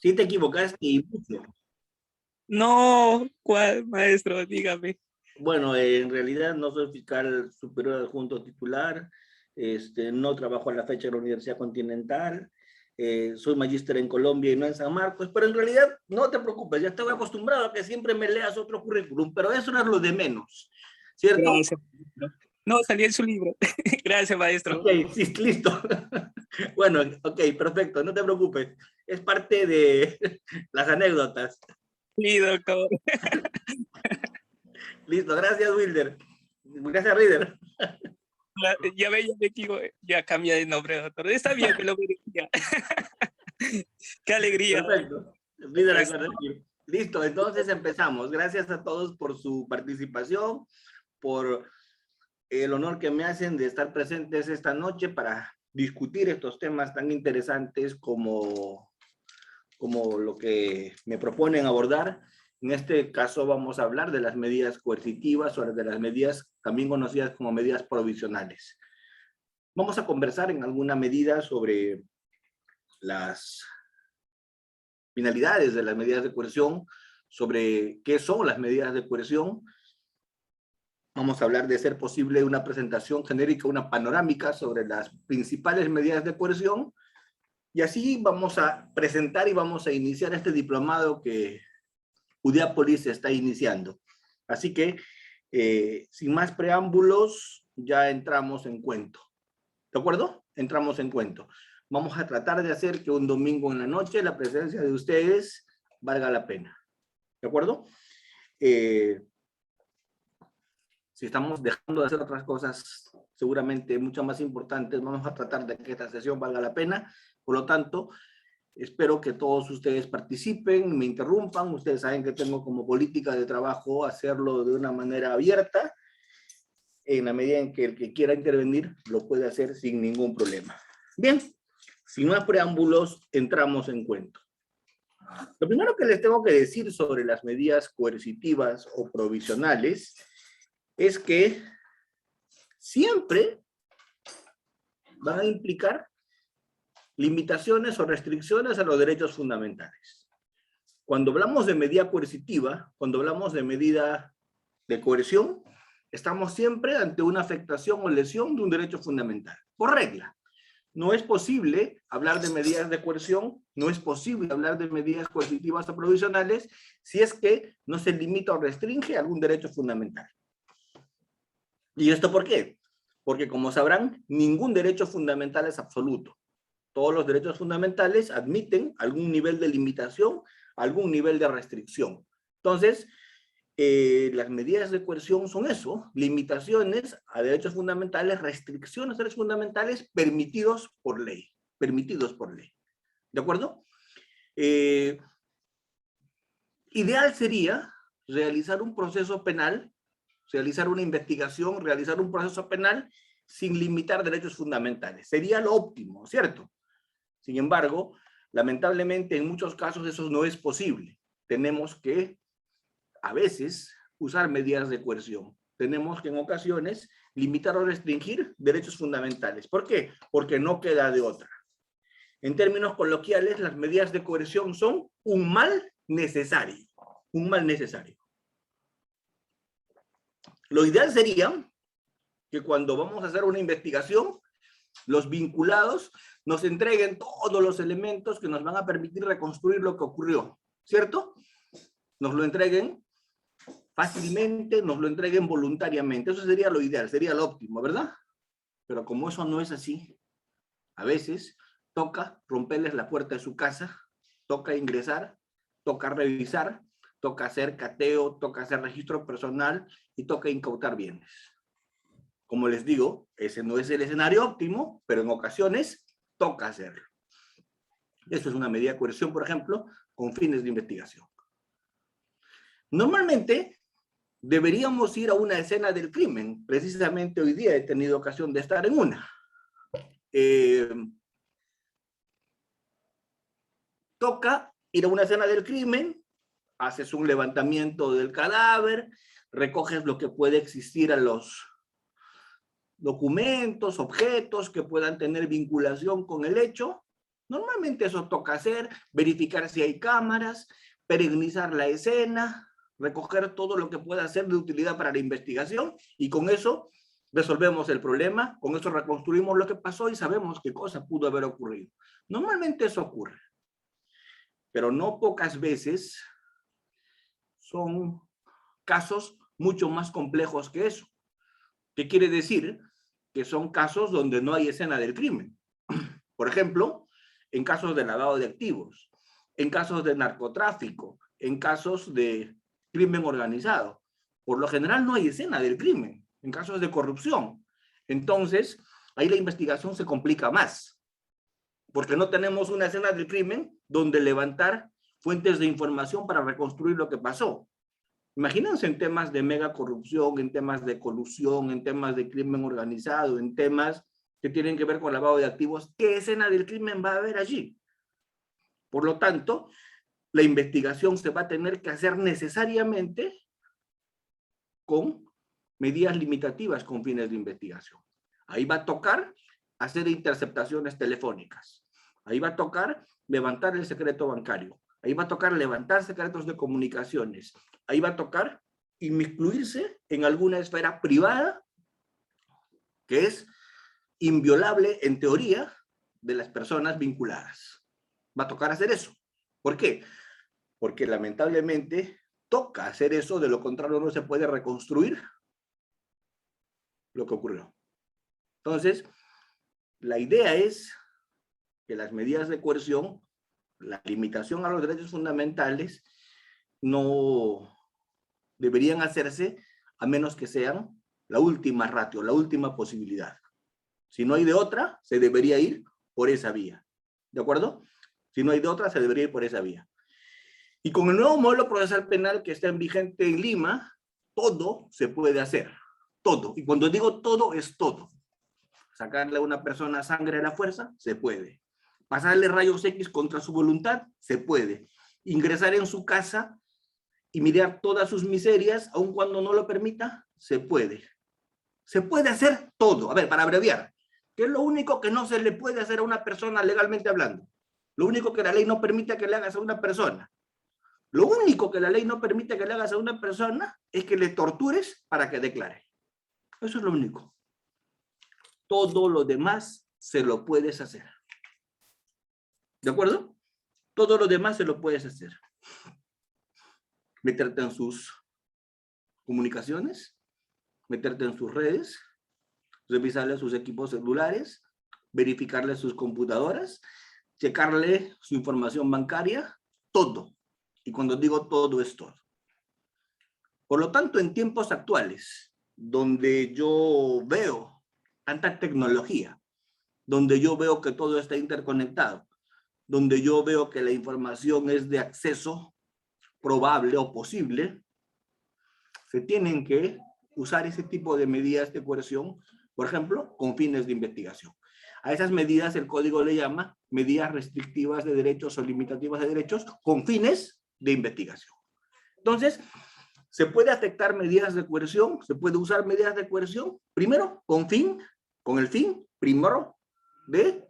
Sí te equivocaste y mucho. No, ¿cuál, maestro? Dígame. Bueno, en realidad no soy fiscal superior adjunto titular, no trabajo a la fecha en la Universidad Continental, soy magíster en Colombia y no en San Marcos, pero en realidad no te preocupes, ya estoy acostumbrado a que siempre me leas otro currículum, pero eso no es lo de menos, ¿cierto? Gracias, maestro. No, salí en su libro. Gracias, maestro. Ok, sí, listo. Bueno, ok, perfecto, no te preocupes, es parte de las anécdotas. Sí, doctor. Listo, gracias, Wilder. Gracias, Reader. Ya ve, ya me equivoqué. Ya cambié de nombre, doctor. Está bien, me lo merecía. Qué alegría. Perfecto. Reader, acuérdate. Listo, entonces empezamos. Gracias a todos por su participación, por el honor que me hacen de estar presentes esta noche para discutir estos temas tan interesantes como lo que me proponen abordar. En este caso vamos a hablar de las medidas coercitivas o de las medidas también conocidas como medidas provisionales. Vamos a conversar en alguna medida sobre las finalidades de las medidas de coerción, sobre qué son las medidas de coerción. Vamos a hablar de ser posible una presentación genérica, una panorámica sobre las principales medidas de coerción, y así vamos a presentar y vamos a iniciar este diplomado que Udiapolis está iniciando. Así que, sin más preámbulos, ya entramos en cuento. ¿De acuerdo? Entramos en cuento. Vamos a tratar de hacer que un domingo en la noche la presencia de ustedes valga la pena. ¿De acuerdo? Si estamos dejando de hacer otras cosas seguramente mucho más importantes, vamos a tratar de que esta sesión valga la pena. Por lo tanto, espero que todos ustedes participen, me interrumpan. Ustedes saben que tengo como política de trabajo hacerlo de una manera abierta, en la medida en que el que quiera intervenir lo puede hacer sin ningún problema. Bien, sin más preámbulos, entramos en cuento. Lo primero que les tengo que decir sobre las medidas coercitivas o provisionales es que siempre van a implicar limitaciones o restricciones a los derechos fundamentales. Cuando hablamos de medida coercitiva, cuando hablamos de medida de coerción, estamos siempre ante una afectación o lesión de un derecho fundamental, por regla. No es posible hablar de medidas de coerción, no es posible hablar de medidas coercitivas o provisionales si es que no se limita o restringe algún derecho fundamental. ¿Y esto por qué? Porque, como sabrán, ningún derecho fundamental es absoluto. Todos los derechos fundamentales admiten algún nivel de limitación, algún nivel de restricción. Entonces, las medidas de coerción son eso, limitaciones a derechos fundamentales, restricciones a derechos fundamentales permitidos por ley, ¿de acuerdo? Ideal sería realizar un proceso penal, realizar una investigación, realizar un proceso penal sin limitar derechos fundamentales. Sería lo óptimo, ¿cierto? Sin embargo, lamentablemente en muchos casos eso no es posible. Tenemos que a veces usar medidas de coerción. Tenemos que en ocasiones limitar o restringir derechos fundamentales. ¿Por qué? Porque no queda de otra. En términos coloquiales, las medidas de coerción son un mal necesario. Un mal necesario. Lo ideal sería que cuando vamos a hacer una investigación, los vinculados nos entreguen todos los elementos que nos van a permitir reconstruir lo que ocurrió, ¿cierto? Nos lo entreguen fácilmente, nos lo entreguen voluntariamente. Eso sería lo ideal, sería lo óptimo, ¿verdad? Pero como eso no es así, a veces toca romperles la puerta de su casa, toca ingresar, toca revisar, toca hacer cateo, toca hacer registro personal y toca incautar bienes. Como les digo, ese no es el escenario óptimo, pero en ocasiones toca hacerlo. Eso es una medida de coerción, por ejemplo, con fines de investigación. Normalmente, deberíamos ir a una escena del crimen. Precisamente hoy día he tenido ocasión de estar en una. Toca ir a una escena del crimen, haces un levantamiento del cadáver, recoges lo que puede existir a los documentos, objetos que puedan tener vinculación con el hecho, Normalmente eso toca hacer, verificar si hay cámaras, perenizar la escena, recoger todo lo que pueda ser de utilidad para la investigación y con eso resolvemos el problema, con eso reconstruimos lo que pasó y sabemos qué cosa pudo haber ocurrido. Normalmente eso ocurre, pero no pocas veces son casos mucho más complejos que eso. ¿Qué quiere decir? Que son casos donde no hay escena del crimen. Por ejemplo, en casos de lavado de activos, en casos de narcotráfico, en casos de crimen organizado. Por lo general no hay escena del crimen, en casos de corrupción. Entonces, ahí la investigación se complica más, porque no tenemos una escena del crimen donde levantar fuentes de información para reconstruir lo que pasó. Imagínense en temas de mega corrupción, en temas de colusión, en temas de crimen organizado, en temas que tienen que ver con lavado de activos, ¿qué escena del crimen va a haber allí? Por lo tanto, la investigación se va a tener que hacer necesariamente con medidas limitativas con fines de investigación. Ahí va a tocar hacer interceptaciones telefónicas. Ahí va a tocar levantar el secreto bancario. Ahí va a tocar levantar secretos de comunicaciones. Ahí va a tocar inmiscuirse en alguna esfera privada que es inviolable en teoría de las personas vinculadas. Va a tocar hacer eso. ¿Por qué? Porque lamentablemente toca hacer eso, de lo contrario no se puede reconstruir lo que ocurrió. Entonces, la idea es que las medidas de coerción, la limitación a los derechos fundamentales, no deberían hacerse a menos que sean la última ratio, la última posibilidad. Si no hay de otra, se debería ir por esa vía. ¿De acuerdo? Si no hay de otra, se debería ir por esa vía. Y con el nuevo modelo procesal penal que está en vigente en Lima, todo se puede hacer. Todo. Y cuando digo todo, es todo. Sacarle a una persona sangre a la fuerza, se puede. Pasarle rayos X contra su voluntad, se puede. Ingresar en su casa y mirar todas sus miserias, aun cuando no lo permita, se puede. Se puede hacer todo. A ver, para abreviar, ¿qué es lo único que no se le puede hacer a una persona legalmente hablando? Lo único que la ley no permite que le hagas a una persona. Lo único que la ley no permite que le hagas a una persona es que le tortures para que declare. Eso es lo único. Todo lo demás se lo puedes hacer. ¿De acuerdo? Todo lo demás se lo puedes hacer. Meterte en sus comunicaciones, meterte en sus redes, revisarle sus equipos celulares, verificarle sus computadoras, checarle su información bancaria, todo. Y cuando digo todo, es todo. Por lo tanto, en tiempos actuales, donde yo veo tanta tecnología, donde yo veo que todo está interconectado, donde yo veo que la información es de acceso probable o posible, se tienen que usar ese tipo de medidas de coerción, por ejemplo, con fines de investigación. A esas medidas el código le llama medidas restrictivas de derechos o limitativas de derechos con fines de investigación. Entonces, se puede afectar medidas de coerción, se puede usar medidas de coerción, primero, con el fin, primero, de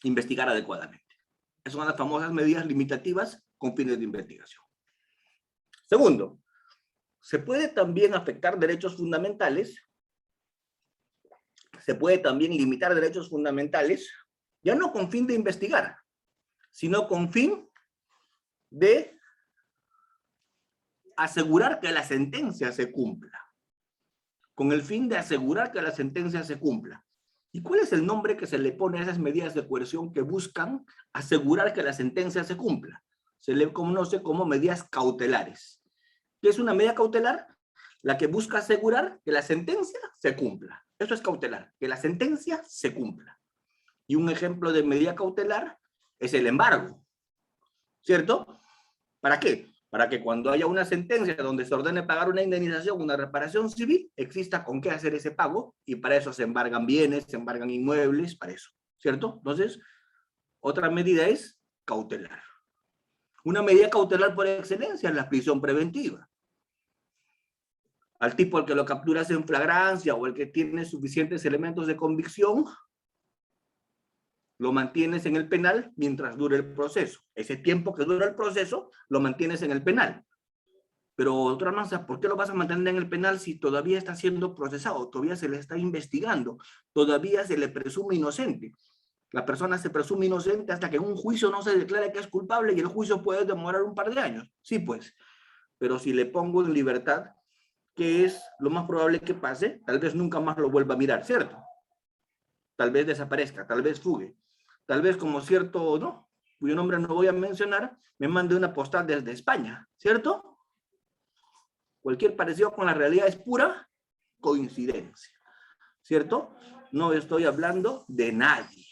investigar adecuadamente. Esas son las famosas medidas limitativas con fines de investigación. Segundo, se puede también afectar derechos fundamentales, se puede también limitar derechos fundamentales, ya no con fin de investigar, sino con fin de asegurar que la sentencia se cumpla. Con el fin de asegurar que la sentencia se cumpla. ¿Y cuál es el nombre que se le pone a esas medidas de coerción que buscan asegurar que la sentencia se cumpla? Se le conoce como medidas cautelares. ¿Qué es una medida cautelar? La que busca asegurar que la sentencia se cumpla. Eso es cautelar, que la sentencia se cumpla. Y un ejemplo de medida cautelar es el embargo, ¿cierto? ¿Para qué? Para que cuando haya una sentencia donde se ordene pagar una indemnización, una reparación civil, exista con qué hacer ese pago, y para eso se embargan bienes, se embargan inmuebles, para eso, ¿cierto? Entonces, otra medida es cautelar. Una medida cautelar por excelencia es la prisión preventiva. Al tipo al que lo capturas en flagrancia o al que tiene suficientes elementos de convicción, lo mantienes en el penal mientras dure el proceso. Ese tiempo que dura el proceso, lo mantienes en el penal. Pero, doctora Almanza, ¿por qué lo vas a mantener en el penal si todavía está siendo procesado, todavía se le está investigando, todavía se le presume inocente? La persona se presume inocente hasta que en un juicio no se declare que es culpable y el juicio puede demorar un par de años. Sí, pues. Pero si le pongo en libertad, ¿qué es lo más probable que pase? Tal vez nunca más lo vuelva a mirar, ¿cierto? Tal vez desaparezca, tal vez fugue. Tal vez como cierto, ¿no?, cuyo nombre no voy a mencionar, me mande una postal desde España, ¿cierto? Cualquier parecido con la realidad es pura coincidencia, ¿cierto? No estoy hablando de nadie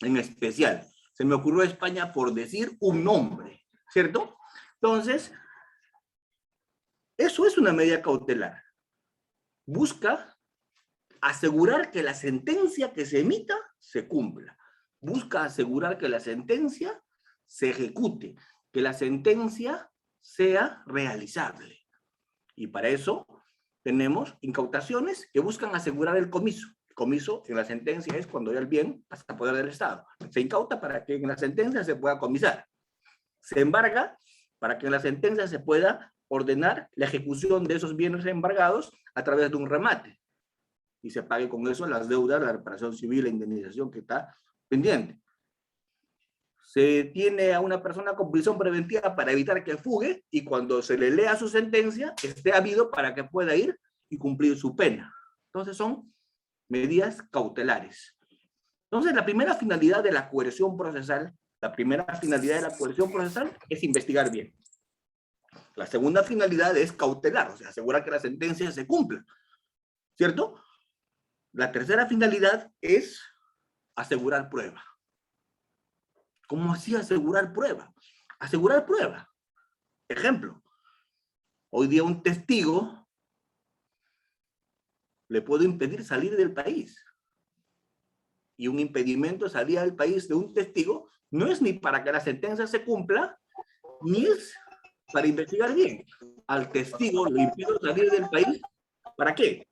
en especial. Se me ocurrió España por decir un nombre, ¿cierto? Entonces, eso es una medida cautelar. Busca asegurar que la sentencia que se emita se cumpla. Busca asegurar que la sentencia se ejecute, que la sentencia sea realizable. Y para eso tenemos incautaciones que buscan asegurar el comiso. El comiso en la sentencia es cuando ya el bien pasa a poder del Estado. Se incauta para que en la sentencia se pueda comisar. Se embarga para que en la sentencia se pueda ordenar la ejecución de esos bienes embargados a través de un remate. Y se pague con eso las deudas, la reparación civil, la indemnización que está pendiente. Se tiene a una persona con prisión preventiva para evitar que fugue y cuando se le lea su sentencia, esté habido para que pueda ir y cumplir su pena. Entonces son medidas cautelares. Entonces la primera finalidad de la coerción procesal, es investigar bien. La segunda finalidad es cautelar, o sea, asegurar que la sentencia se cumpla, ¿cierto? La tercera finalidad es asegurar prueba. ¿Cómo así asegurar prueba? Asegurar prueba. Ejemplo, hoy día un testigo le puedo impedir salir del país. Y un impedimento de salida del país de un testigo no es ni para que la sentencia se cumpla, ni es para investigar bien. Al testigo le impido salir del país, ¿para qué?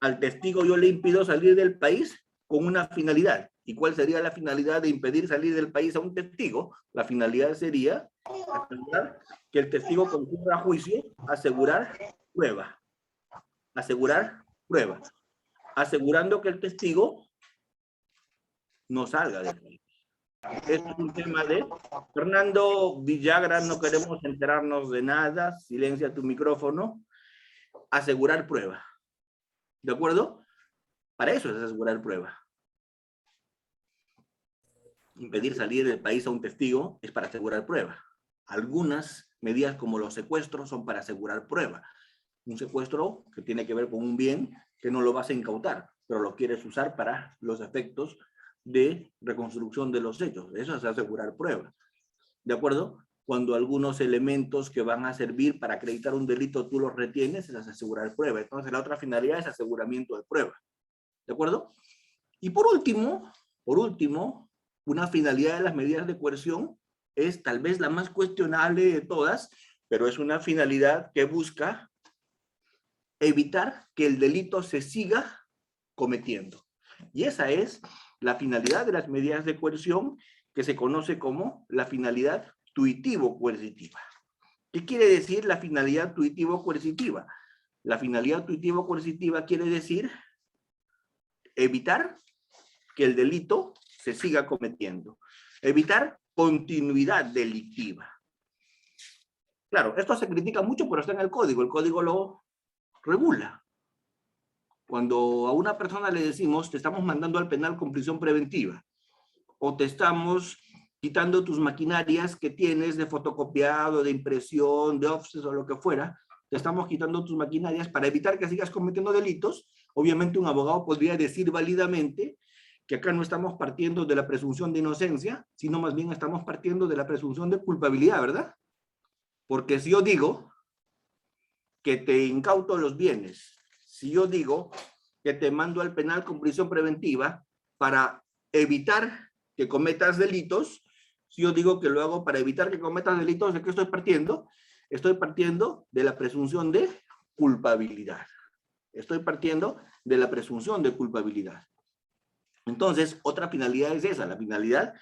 Al testigo yo le impido salir del país con una finalidad. ¿Y cuál sería la finalidad de impedir salir del país a un testigo? La finalidad sería asegurar que el testigo concurra a juicio, asegurar prueba. Asegurar prueba. Asegurando que el testigo no salga del país. Esto es un tema de Fernando Villagra, no queremos enterarnos de nada, silencia tu micrófono. Asegurar prueba. ¿De acuerdo? Para eso es asegurar prueba. Impedir salir del país a un testigo es para asegurar prueba. Algunas medidas como los secuestros son para asegurar prueba. Un secuestro que tiene que ver con un bien que no lo vas a incautar, pero lo quieres usar para los efectos de reconstrucción de los hechos. Eso es asegurar prueba. ¿De acuerdo? Cuando algunos elementos que van a servir para acreditar un delito tú los retienes, es asegurar prueba. Entonces la otra finalidad es aseguramiento de prueba. ¿De acuerdo? Y por último, una finalidad de las medidas de coerción es tal vez la más cuestionable de todas, pero es una finalidad que busca evitar que el delito se siga cometiendo. Y esa es la finalidad de las medidas de coerción que se conoce como la finalidad tuitivo-coercitiva. ¿Qué quiere decir la finalidad tuitivo-coercitiva? La finalidad tuitivo-coercitiva quiere decir evitar que el delito se siga cometiendo. Evitar continuidad delictiva. Claro, esto se critica mucho, pero está en el código lo regula. Cuando a una persona le decimos, te estamos mandando al penal con prisión preventiva, o te estamos quitando tus maquinarias que tienes de fotocopiado, de impresión, de offset o lo que fuera, te estamos quitando tus maquinarias para evitar que sigas cometiendo delitos, obviamente un abogado podría decir válidamente que acá no estamos partiendo de la presunción de inocencia, sino más bien estamos partiendo de la presunción de culpabilidad, ¿verdad? Porque si yo digo que te incauto los bienes, si yo digo que te mando al penal con prisión preventiva para evitar que cometas delitos, si yo digo que lo hago para evitar que cometas delitos, ¿de qué estoy partiendo? Estoy partiendo de la presunción de culpabilidad. Estoy partiendo de la presunción de culpabilidad. Entonces, otra finalidad es esa, la finalidad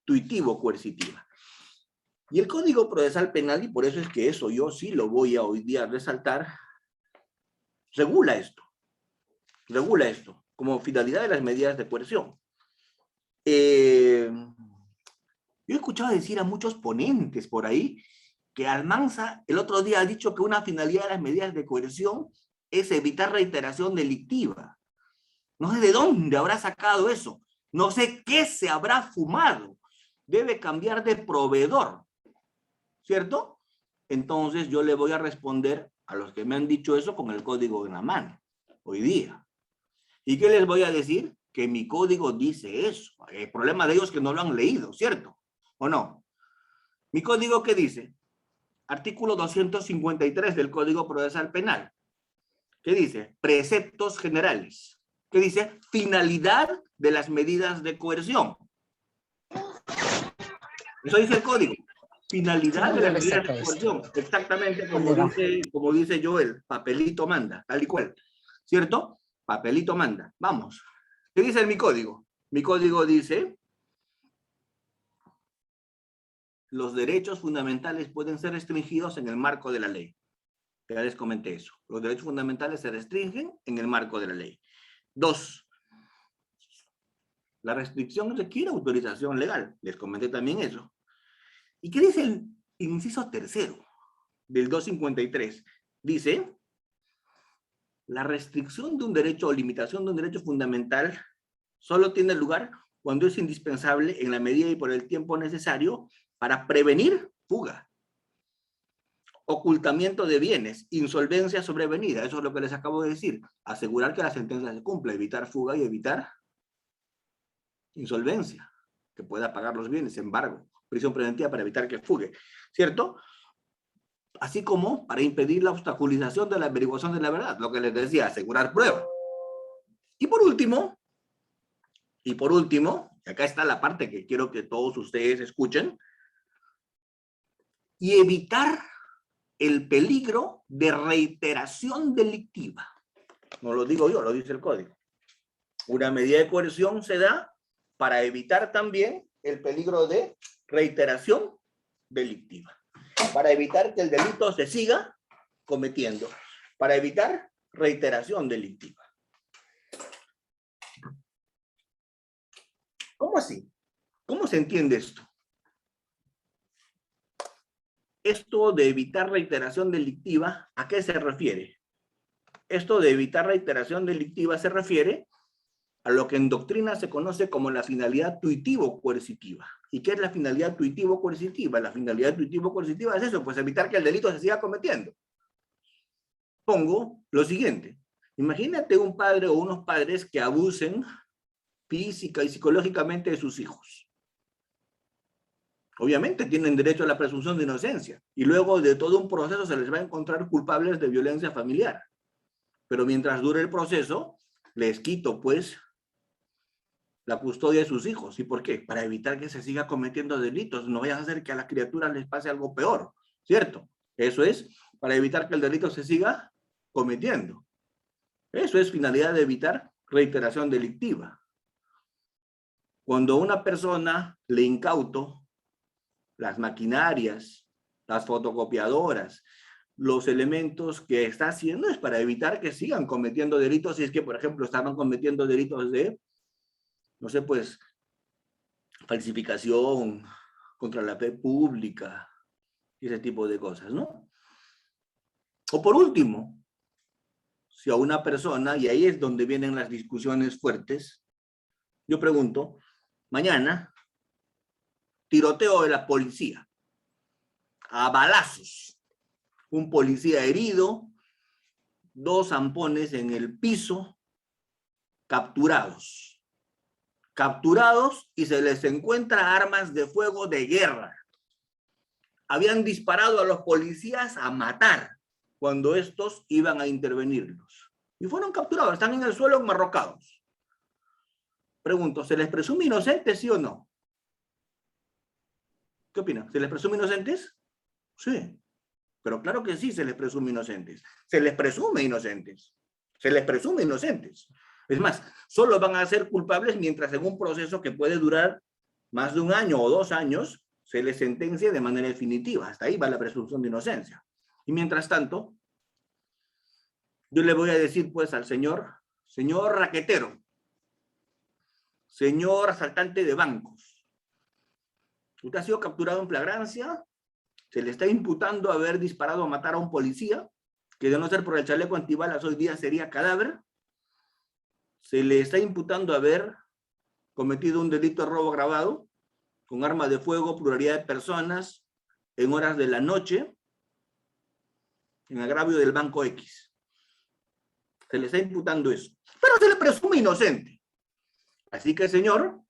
tuitivo-coercitiva. Y el Código Procesal Penal, y por eso es que eso yo sí lo voy a hoy día resaltar, regula esto como finalidad de las medidas de coerción. Yo he escuchado decir a muchos ponentes por ahí que Almanza el otro día ha dicho que una finalidad de las medidas de coerción es evitar reiteración delictiva. No sé de dónde habrá sacado eso. No sé qué se habrá fumado. Debe cambiar de proveedor, ¿cierto? Entonces yo le voy a responder a los que me han dicho eso con el código en la mano, hoy día. ¿Y qué les voy a decir? Que mi código dice eso. El problema de ellos es que no lo han leído, ¿cierto? ¿O no? ¿Mi código qué dice? Artículo 253 del Código Procesal Penal. ¿Qué dice? Preceptos generales. ¿Qué dice? Finalidad de las medidas de coerción. Eso dice el código. Finalidad de las medidas de coerción. Exactamente como dice Joel. Papelito manda, tal y cual. ¿Cierto? Papelito manda. Vamos. ¿Qué dice mi código? Mi código dice: los derechos fundamentales pueden ser restringidos en el marco de la ley. Ya les comenté eso. Los derechos fundamentales se restringen en el marco de la ley. 2. La restricción requiere autorización legal. Les comenté también eso. ¿Y qué dice el inciso tercero del 253? Dice: la restricción de un derecho o limitación de un derecho fundamental solo tiene lugar cuando es indispensable en la medida y por el tiempo necesario para prevenir fuga, ocultamiento de bienes, insolvencia sobrevenida. Eso es lo que les acabo de decir. Asegurar que la sentencia se cumpla, evitar fuga y evitar insolvencia, que pueda pagar los bienes, embargo, prisión preventiva para evitar que fugue, ¿cierto? Así como para impedir la obstaculización de la averiguación de la verdad, lo que les decía, asegurar prueba. Y por último, acá está la parte que quiero que todos ustedes escuchen, y evitar el peligro de reiteración delictiva. No lo digo yo, lo dice el código. Una medida de coerción se da para evitar también el peligro de reiteración delictiva, para evitar que el delito se siga cometiendo, para evitar reiteración delictiva. ¿Cómo así? ¿Cómo se entiende esto? Esto de evitar reiteración delictiva, ¿a qué se refiere? Esto de evitar reiteración delictiva se refiere a lo que en doctrina se conoce como la finalidad tuitivo-coercitiva. ¿Y qué es la finalidad tuitivo-coercitiva? La finalidad tuitivo-coercitiva es eso, pues evitar que el delito se siga cometiendo. Pongo lo siguiente. Imagínate un padre o unos padres que abusen física y psicológicamente de sus hijos. Obviamente tienen derecho a la presunción de inocencia y luego de todo un proceso se les va a encontrar culpables de violencia familiar. Pero mientras dure el proceso, les quito pues la custodia de sus hijos. ¿Y por qué? Para evitar que se siga cometiendo delitos. No vaya a hacer que a las criaturas les pase algo peor, ¿cierto? Eso es para evitar que el delito se siga cometiendo. Eso es finalidad de evitar reiteración delictiva. Cuando a una persona le incauto las maquinarias, las fotocopiadoras, los elementos que está haciendo es para evitar que sigan cometiendo delitos, si es que, por ejemplo, estaban cometiendo delitos de, no sé, pues, falsificación contra la fe pública, y ese tipo de cosas, ¿no? O por último, si a una persona, y ahí es donde vienen las discusiones fuertes, yo pregunto, mañana, tiroteo de la policía, a balazos, un policía herido, 2 zampones en el piso, capturados y se les encuentra armas de fuego de guerra. Habían disparado a los policías a matar cuando estos iban a intervenirlos. Y fueron capturados, están en el suelo enmarrocados. Pregunto, ¿se les presume inocentes, sí o no? ¿Qué opinan? ¿Se les presume inocentes? Sí. Pero claro que sí se les presume inocentes. Se les presume inocentes. Se les presume inocentes. Es más, solo van a ser culpables mientras en un proceso que puede durar más de 1 año o 2 años se les sentencia de manera definitiva. Hasta ahí va la presunción de inocencia. Y mientras tanto, yo le voy a decir pues al señor raquetero, señor asaltante de bancos, usted ha sido capturado en flagrancia, se le está imputando haber disparado a matar a un policía, que de no ser por el chaleco antibalas hoy día sería cadáver. Se le está imputando haber cometido un delito de robo agravado con arma de fuego, pluralidad de personas, en horas de la noche, en agravio del Banco X. Se le está imputando eso. Pero se le presume inocente. Así que, señor,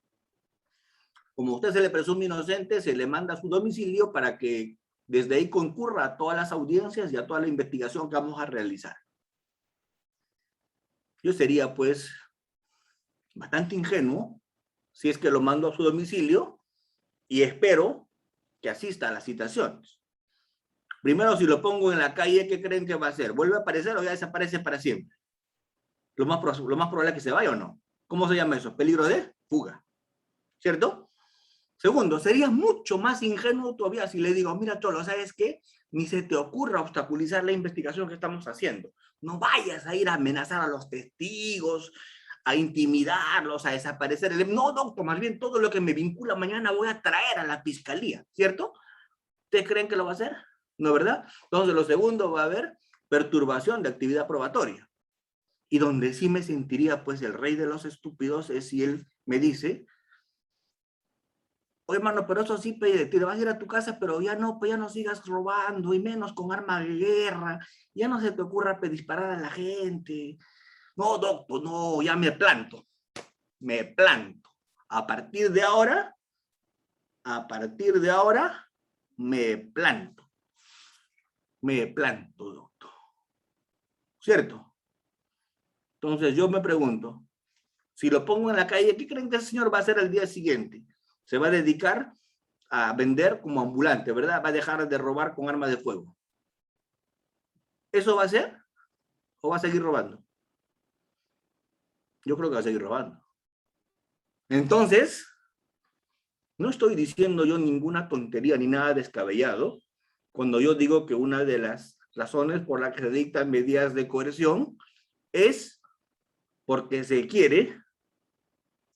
como a usted se le presume inocente, se le manda a su domicilio para que desde ahí concurra a todas las audiencias y a toda la investigación que vamos a realizar. Yo sería, pues, bastante ingenuo si es que lo mando a su domicilio y espero que asista a las citaciones. Primero, si lo pongo en la calle, ¿qué creen que va a hacer? ¿Vuelve a aparecer o ya desaparece para siempre? Lo más probable es que se vaya o no. ¿Cómo se llama eso? Peligro de fuga. ¿Cierto? Segundo, sería mucho más ingenuo todavía si le digo, mira, Cholo, ¿sabes qué? Ni se te ocurra obstaculizar la investigación que estamos haciendo. No vayas a ir a amenazar a los testigos, a intimidarlos, a desaparecer. No, doctor, más bien todo lo que me vincula mañana voy a traer a la fiscalía, ¿cierto? ¿Ustedes creen que lo va a hacer? ¿No, verdad? Entonces, lo segundo, va a haber perturbación de actividad probatoria. Y donde sí me sentiría, pues, el rey de los estúpidos es si él me dice, oye, hermano, pero eso sí, te vas a ir a tu casa, pero ya no, pues ya no sigas robando, y menos con arma de guerra, ya no se te ocurra disparar a la gente. No, doctor, no, ya me planto. A partir de ahora, me planto. Doctor. ¿Cierto? Entonces yo me pregunto, si lo pongo en la calle, ¿qué creen que el señor va a hacer al día siguiente? Se va a dedicar a vender como ambulante, ¿verdad? Va a dejar de robar con armas de fuego. ¿Eso va a ser? ¿O va a seguir robando? Yo creo que va a seguir robando. Entonces, no estoy diciendo yo ninguna tontería ni nada descabellado cuando yo digo que una de las razones por las que se dictan medidas de coerción es porque se quiere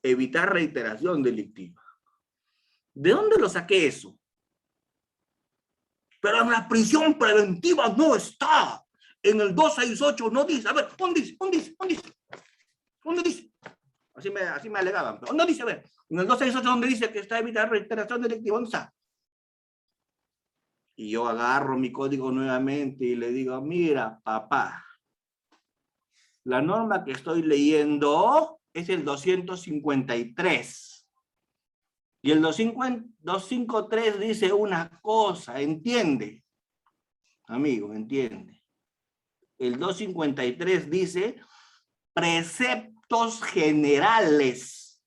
evitar reiteración delictiva. ¿De dónde lo saqué eso? Pero en la prisión preventiva no está. En el 268 no dice. A ver, ¿dónde dice? Así me alegaban. ¿Dónde dice? A ver, en el 268 ¿dónde dice que está evitar reiteración delictiva? ¿Dónde está? Y yo agarro mi código nuevamente y le digo, mira, papá, la norma que estoy leyendo es el 253. Y el 253 dice una cosa, ¿entiende? Amigo, ¿entiende? El 253 dice preceptos generales.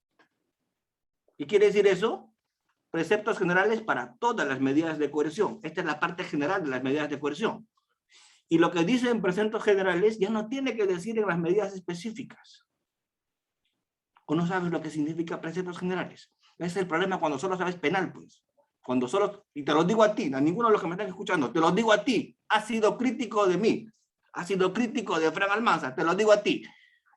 ¿Qué quiere decir eso? Preceptos generales para todas las medidas de coerción. Esta es la parte general de las medidas de coerción. Y lo que dice en preceptos generales ya no tiene que decir en las medidas específicas. ¿O no sabes lo que significa preceptos generales? Ese es el problema cuando solo sabes penal, pues. Cuando solo, y te lo digo a ti, a ninguno de los que me están escuchando, te lo digo a ti, has sido crítico de mí, has sido crítico de Fran Almanza, te lo digo a ti.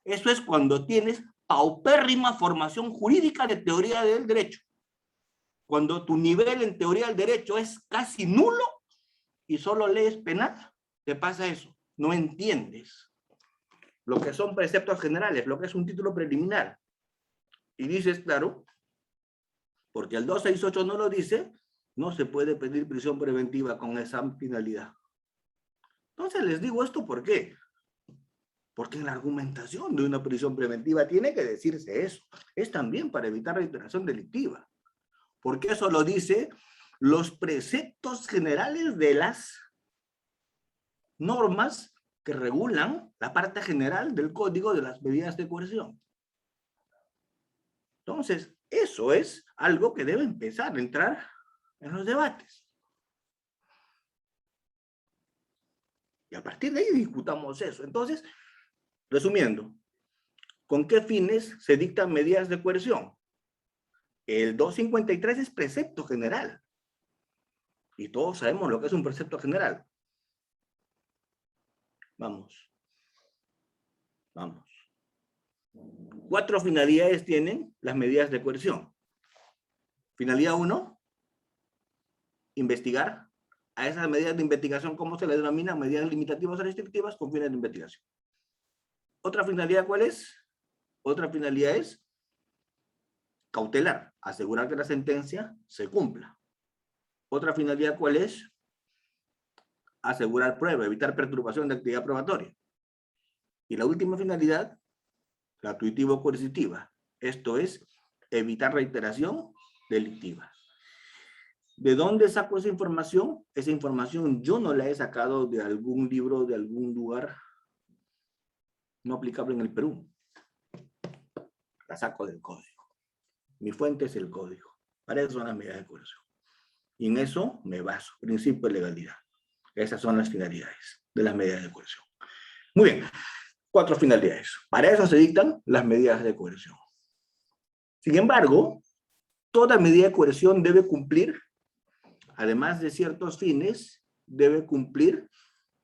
Eso es cuando tienes paupérrima formación jurídica de teoría del derecho. Cuando tu nivel en teoría del derecho es casi nulo y solo lees penal, te pasa eso. No entiendes lo que son preceptos generales, lo que es un título preliminar. Y dices, claro, porque el 268 no lo dice, no se puede pedir prisión preventiva con esa finalidad. Entonces les digo esto, ¿por qué? Porque en la argumentación de una prisión preventiva tiene que decirse eso. Es también para evitar reiteración delictiva. Porque eso lo dice los preceptos generales de las normas que regulan la parte general del Código de las Medidas de Coerción. Entonces, eso es algo que debe empezar a entrar en los debates. Y a partir de ahí discutamos eso. Entonces, resumiendo, ¿Con qué fines se dictan medidas de coerción? El 253 es precepto general. Y todos sabemos lo que es un precepto general. Vamos. 4 finalidades tienen las medidas de coerción. Finalidad 1, investigar. A esas medidas de investigación, ¿cómo se le denomina? Medidas limitativas o restrictivas con fines de investigación. ¿Otra finalidad cuál es? Otra finalidad es cautelar, asegurar que la sentencia se cumpla. Otra finalidad cuál es? Asegurar prueba, evitar perturbación de actividad probatoria. Y la última finalidad, gratuitivo-coercitiva. Esto es evitar reiteración delictiva. ¿De dónde saco esa información? Esa información yo no la he sacado de algún libro, de algún lugar no aplicable en el Perú. La saco del código. Mi fuente es el código. Para eso son las medidas de coerción. Y en eso me baso. Principio de legalidad. Esas son las finalidades de las medidas de coerción. Muy bien. 4 finalidades. Para eso se dictan las medidas de coerción. Sin embargo, toda medida de coerción debe cumplir, además de ciertos fines, debe cumplir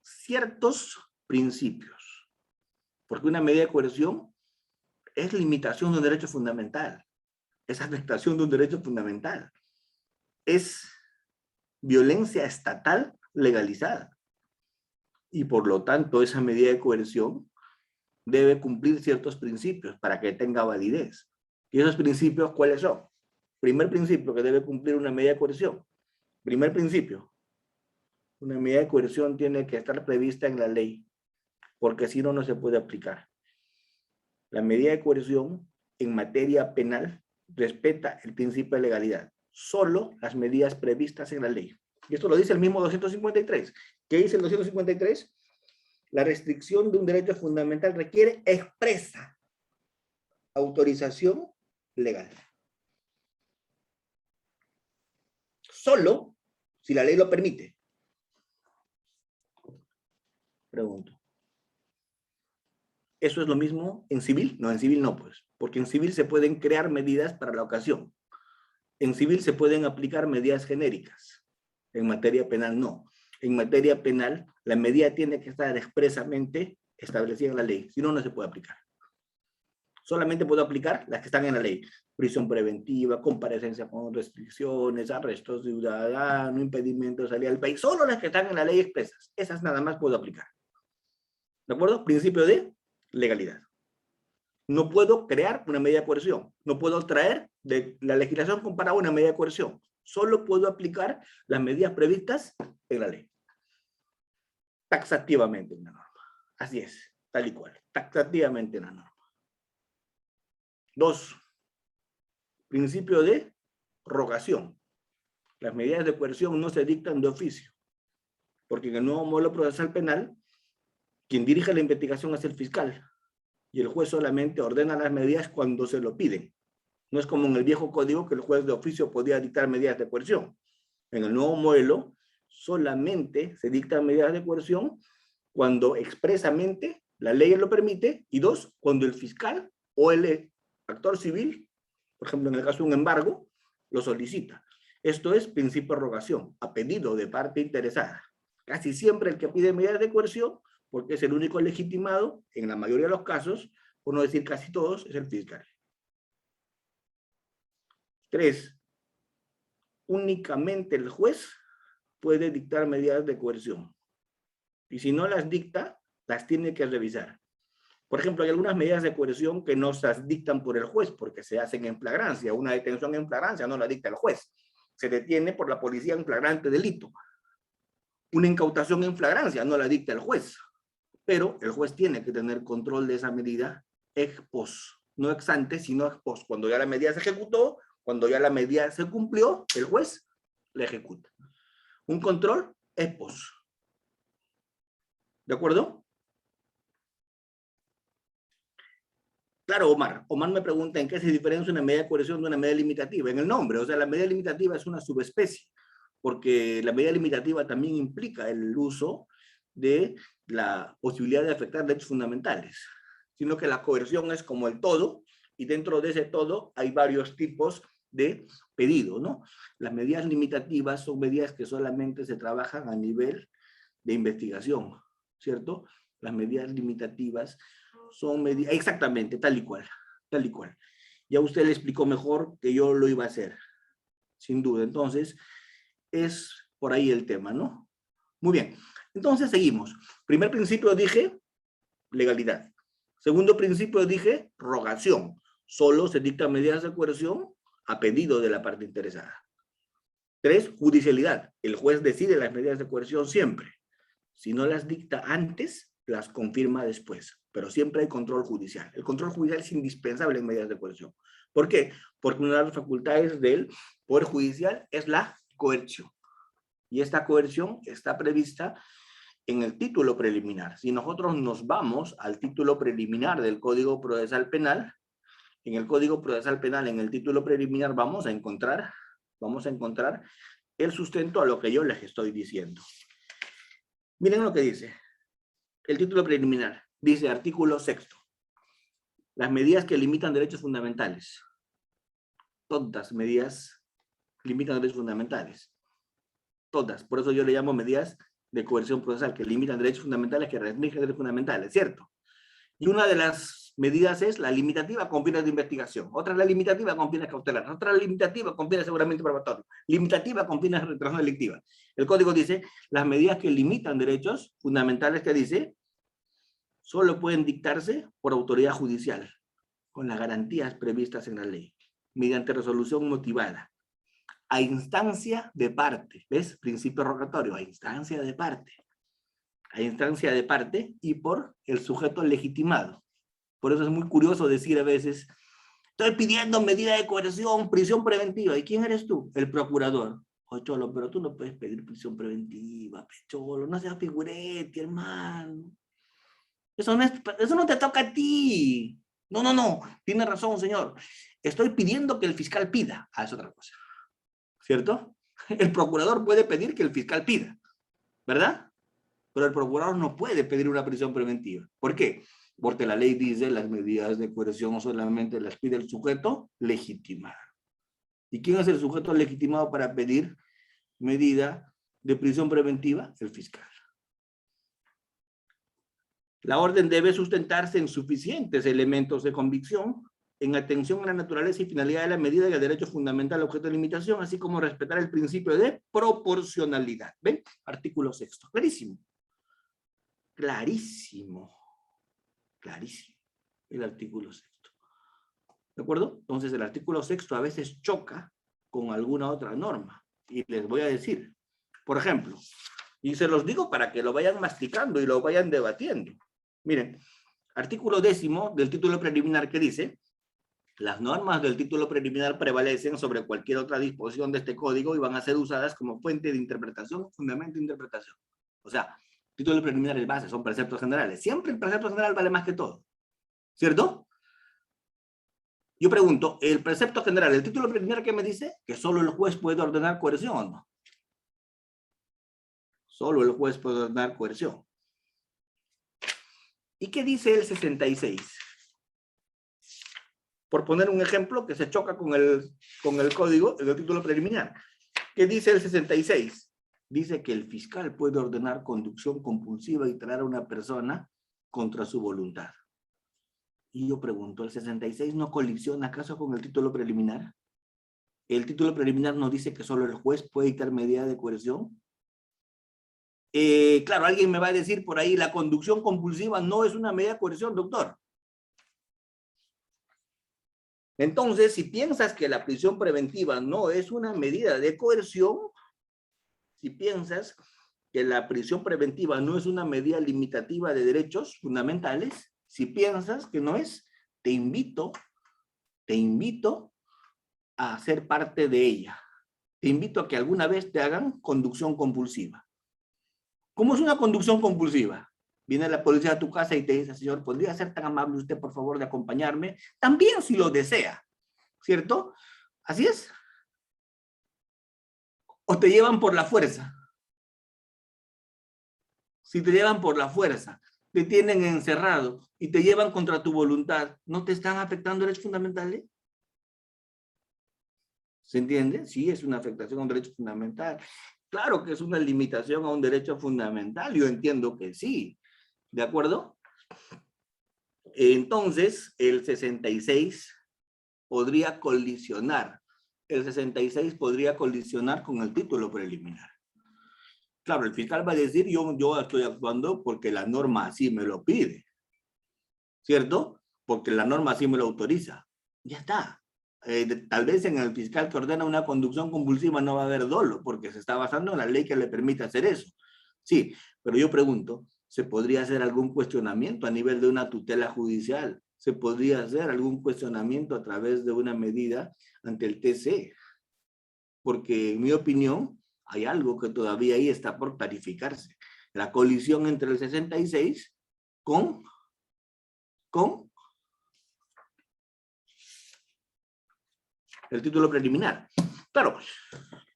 ciertos principios. Porque una medida de coerción es limitación de un derecho fundamental. Es afectación de un derecho fundamental. Es violencia estatal legalizada. Y por lo tanto, esa medida de coerción debe cumplir ciertos principios para que tenga validez. ¿Y esos principios cuáles son? Primer principio que debe cumplir una medida de coerción. Primer principio. Una medida de coerción tiene que estar prevista en la ley, porque si no, no se puede aplicar. La medida de coerción en materia penal respeta el principio de legalidad. Solo las medidas previstas en la ley. Y esto lo dice el mismo 253. ¿Qué dice el 253? La restricción de un derecho fundamental requiere expresa autorización legal. Solo si la ley lo permite. Pregunto. ¿Eso es lo mismo en civil? No, en civil no, pues. Porque en civil se pueden crear medidas para la ocasión. En civil se pueden aplicar medidas genéricas. En materia penal no. En materia penal, la medida tiene que estar expresamente establecida en la ley. Si no, no se puede aplicar. Solamente puedo aplicar las que están en la ley. Prisión preventiva, comparecencia con restricciones, arresto ciudadano, impedimento de salida del país. Solo las que están en la ley expresas. Esas nada más puedo aplicar. ¿De acuerdo? Principio de legalidad. No puedo crear una medida de coerción. No puedo traer de la legislación comparada una medida de coerción. Solo puedo aplicar las medidas previstas en la ley. Taxativamente en la norma. Así es, tal y cual. Taxativamente en la norma. 2. Principio de rogación. Las medidas de coerción no se dictan de oficio. Porque en el nuevo modelo procesal penal, quien dirige la investigación es el fiscal. Y el juez solamente ordena las medidas cuando se lo piden. No es como en el viejo código que el juez de oficio podía dictar medidas de coerción. En el nuevo modelo solamente se dictan medidas de coerción cuando expresamente la ley lo permite, y 2, cuando el fiscal o el actor civil, por ejemplo en el caso de un embargo, lo solicita. Esto es principio de rogación, a pedido de parte interesada. Casi siempre el que pide medidas de coerción, porque es el único legitimado, en la mayoría de los casos, por no decir casi todos, es el fiscal. 3. Únicamente el juez puede dictar medidas de coerción. Y si no las dicta, las tiene que revisar. Por ejemplo, hay algunas medidas de coerción que no se dictan por el juez, porque se hacen en flagrancia. Una detención en flagrancia no la dicta el juez. Se detiene por la policía en flagrante delito. Una incautación en flagrancia no la dicta el juez. Pero el juez tiene que tener control de esa medida ex post. No ex ante, sino ex post. Cuando ya la medida se ejecutó, cuando ya la medida se cumplió, el juez la ejecuta. Un control ex post. ¿De acuerdo? Claro, Omar. Omar me pregunta en qué se diferencia una medida de coerción de una medida limitativa. En el nombre, o sea, la medida limitativa es una subespecie, porque la medida limitativa también implica el uso de la posibilidad de afectar derechos fundamentales. sino que la coerción es como el todo, y dentro de ese todo hay varios tipos de pedido, ¿no? Las medidas limitativas son medidas que solamente se trabajan a nivel de investigación, ¿cierto? Las medidas limitativas son medidas, exactamente, tal y cual, tal y cual. Ya usted le explicó mejor que yo lo iba a hacer, sin duda. Entonces, es por ahí el tema, ¿no? Muy bien. Entonces, seguimos. Primer principio dije, legalidad. Segundo principio dije, rogación. Solo se dictan medidas de coerción a pedido de la parte interesada. 3, judicialidad. El juez decide las medidas de coerción siempre. Si no las dicta antes, las confirma después. Pero siempre hay control judicial. El control judicial es indispensable en medidas de coerción. ¿Por qué? Porque una de las facultades del Poder Judicial es la coerción. Y esta coerción está prevista en el título preliminar. Si nosotros nos vamos al título preliminar del Código Procesal Penal, en el Código Procesal Penal, en el título preliminar, vamos a encontrar el sustento a lo que yo les estoy diciendo. Miren lo que dice el título preliminar. Dice artículo 6. Las medidas que limitan derechos fundamentales. Todas medidas limitan derechos fundamentales. Todas. Por eso yo le llamo medidas de coerción procesal, que limitan derechos fundamentales, que restringen derechos fundamentales, ¿cierto? Y una de las medidas es la limitativa con fines de investigación. Otra es la limitativa con fines cautelares. Otra es la limitativa con fines de aseguramiento probatorio. Limitativa con fines de retracción delictiva. El código dice, las medidas que limitan derechos fundamentales, que dice, solo pueden dictarse por autoridad judicial, con las garantías previstas en la ley, mediante resolución motivada, a instancia de parte. ¿Ves? Principio rogatorio, a instancia de parte. A instancia de parte y por el sujeto legitimado. Por eso es muy curioso decir a veces, estoy pidiendo medida de coerción, prisión preventiva. ¿Y quién eres tú? El procurador. Oh, Cholo, pero tú no puedes pedir prisión preventiva, Cholo, no seas figurete, hermano. Eso no te toca a ti. No, tiene razón, señor. Estoy pidiendo que el fiscal pida. Ah, es otra cosa. ¿Cierto? El procurador puede pedir que el fiscal pida, ¿verdad? Pero el procurador no puede pedir una prisión preventiva. ¿Por qué? Porque la ley dice las medidas de coerción solamente las pide el sujeto legitimado. ¿Y quién es el sujeto legitimado para pedir medida de prisión preventiva? El fiscal. La orden debe sustentarse en suficientes elementos de convicción, en atención a la naturaleza y finalidad de la medida y al derecho fundamental objeto de limitación, así como respetar el principio de proporcionalidad. ¿Ven? Artículo 6. Clarísimo. Clarísimo. Clarísimo. El artículo 6. ¿De acuerdo? Entonces el artículo 6 a veces choca con alguna otra norma. Y les voy a decir, por ejemplo, y se los digo para que lo vayan masticando y lo vayan debatiendo. Miren, artículo 10 del título preliminar, que dice, las normas del título preliminar prevalecen sobre cualquier otra disposición de este código y van a ser usadas como fuente de interpretación, fundamento de interpretación. O sea, título preliminar es base, son preceptos generales. Siempre el precepto general vale más que todo. ¿Cierto? Yo pregunto, el precepto general, el título preliminar, ¿qué me dice? Que solo el juez puede ordenar coerción, ¿o no? Solo el juez puede ordenar coerción. ¿Y qué dice el 66? Por poner un ejemplo que se choca con el código, el título preliminar. ¿Qué dice el 66? Dice que el fiscal puede ordenar conducción compulsiva y traer a una persona contra su voluntad. Y yo pregunto, ¿el 66 no colisiona acaso con el título preliminar? ¿El título preliminar nos dice que solo el juez puede dictar medida de coerción? Claro, alguien me va a decir por ahí, la conducción compulsiva no es una medida de coerción, doctor. Entonces, si piensas que la prisión preventiva no es una medida de coerción, si piensas que la prisión preventiva no es una medida limitativa de derechos fundamentales, si piensas que no es, te invito a ser parte de ella. Te invito a que alguna vez te hagan conducción compulsiva. ¿Cómo es una conducción compulsiva? Viene la policía a tu casa y te dice, señor, ¿podría ser tan amable usted, por favor, de acompañarme? También si lo desea, ¿cierto? Así es. O te llevan por la fuerza. Si te llevan por la fuerza. te tienen encerrado y te llevan contra tu voluntad, ¿no te están afectando derechos fundamentales? ¿Se entiende? Sí, es una afectación a un derecho fundamental. Claro que es una limitación a un derecho fundamental, yo entiendo que sí, ¿de acuerdo? Entonces, el 66 podría colisionar. El 66 podría colisionar con el título preliminar. Claro, el fiscal va a decir, yo estoy actuando porque la norma así me lo pide, ¿cierto? Porque la norma así me lo autoriza. Ya está. Tal vez en el fiscal que ordena una conducción compulsiva no va a haber dolo, porque se está basando en la ley que le permite hacer eso. Sí, pero yo pregunto, ¿se podría hacer algún cuestionamiento a nivel de una tutela judicial? ¿Se podría hacer algún cuestionamiento a través de una medida ante el TC? Porque en mi opinión hay algo que todavía ahí está por clarificarse. La colisión entre el 66 con el título preliminar. Claro,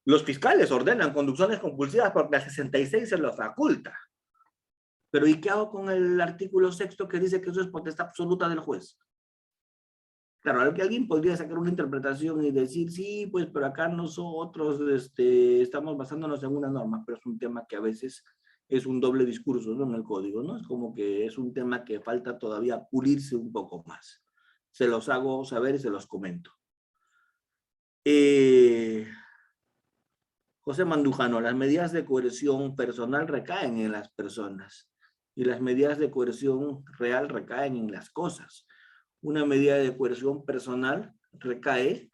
los fiscales ordenan conducciones compulsivas porque la 66 se lo faculta. Pero ¿y qué hago con el artículo 6 que dice que eso es potestad absoluta del juez? Claro, que alguien podría sacar una interpretación y decir, sí, pues, pero acá nosotros estamos basándonos en una norma, pero es un tema que a veces es un doble discurso, ¿no? En el código, ¿no? Es como que es un tema que falta todavía pulirse un poco más. Se los hago saber y se los comento. José Mandujano, las medidas de coerción personal recaen en las personas y las medidas de coerción real recaen en las cosas. Una medida de coerción personal recae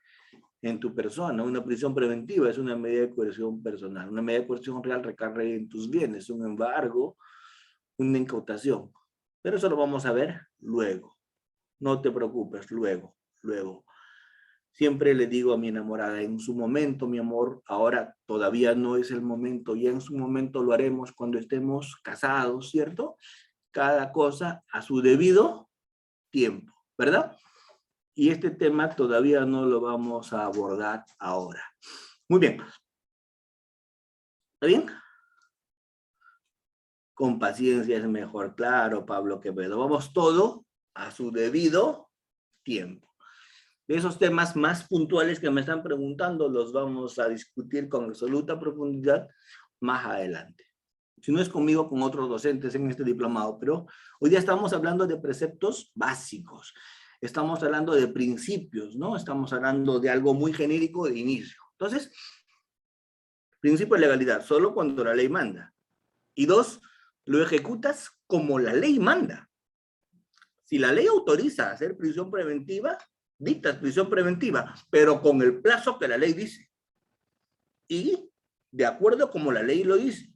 en tu persona. Una prisión preventiva es una medida de coerción personal. Una medida de coerción real recae en tus bienes, un embargo, una incautación. Pero eso lo vamos a ver luego. No te preocupes, luego. Siempre le digo a mi enamorada, en su momento, mi amor, ahora todavía no es el momento, ya en su momento lo haremos cuando estemos casados, ¿cierto? Cada cosa a su debido tiempo, ¿verdad? Y este tema todavía no lo vamos a abordar ahora. Muy bien. ¿Está bien? Con paciencia es mejor, claro, Pablo Quevedo. Vamos todo a su debido tiempo. De esos temas más puntuales que me están preguntando, los vamos a discutir con absoluta profundidad más adelante. Si no es conmigo, con otros docentes en este diplomado, pero hoy día estamos hablando de preceptos básicos. Estamos hablando de principios, ¿no? Estamos hablando de algo muy genérico de inicio. Entonces, principio de legalidad, solo cuando la ley manda. Y dos, lo ejecutas como la ley manda. Si la ley autoriza hacer prisión preventiva, dictas prisión preventiva, pero con el plazo que la ley dice. Y de acuerdo como la ley lo dice.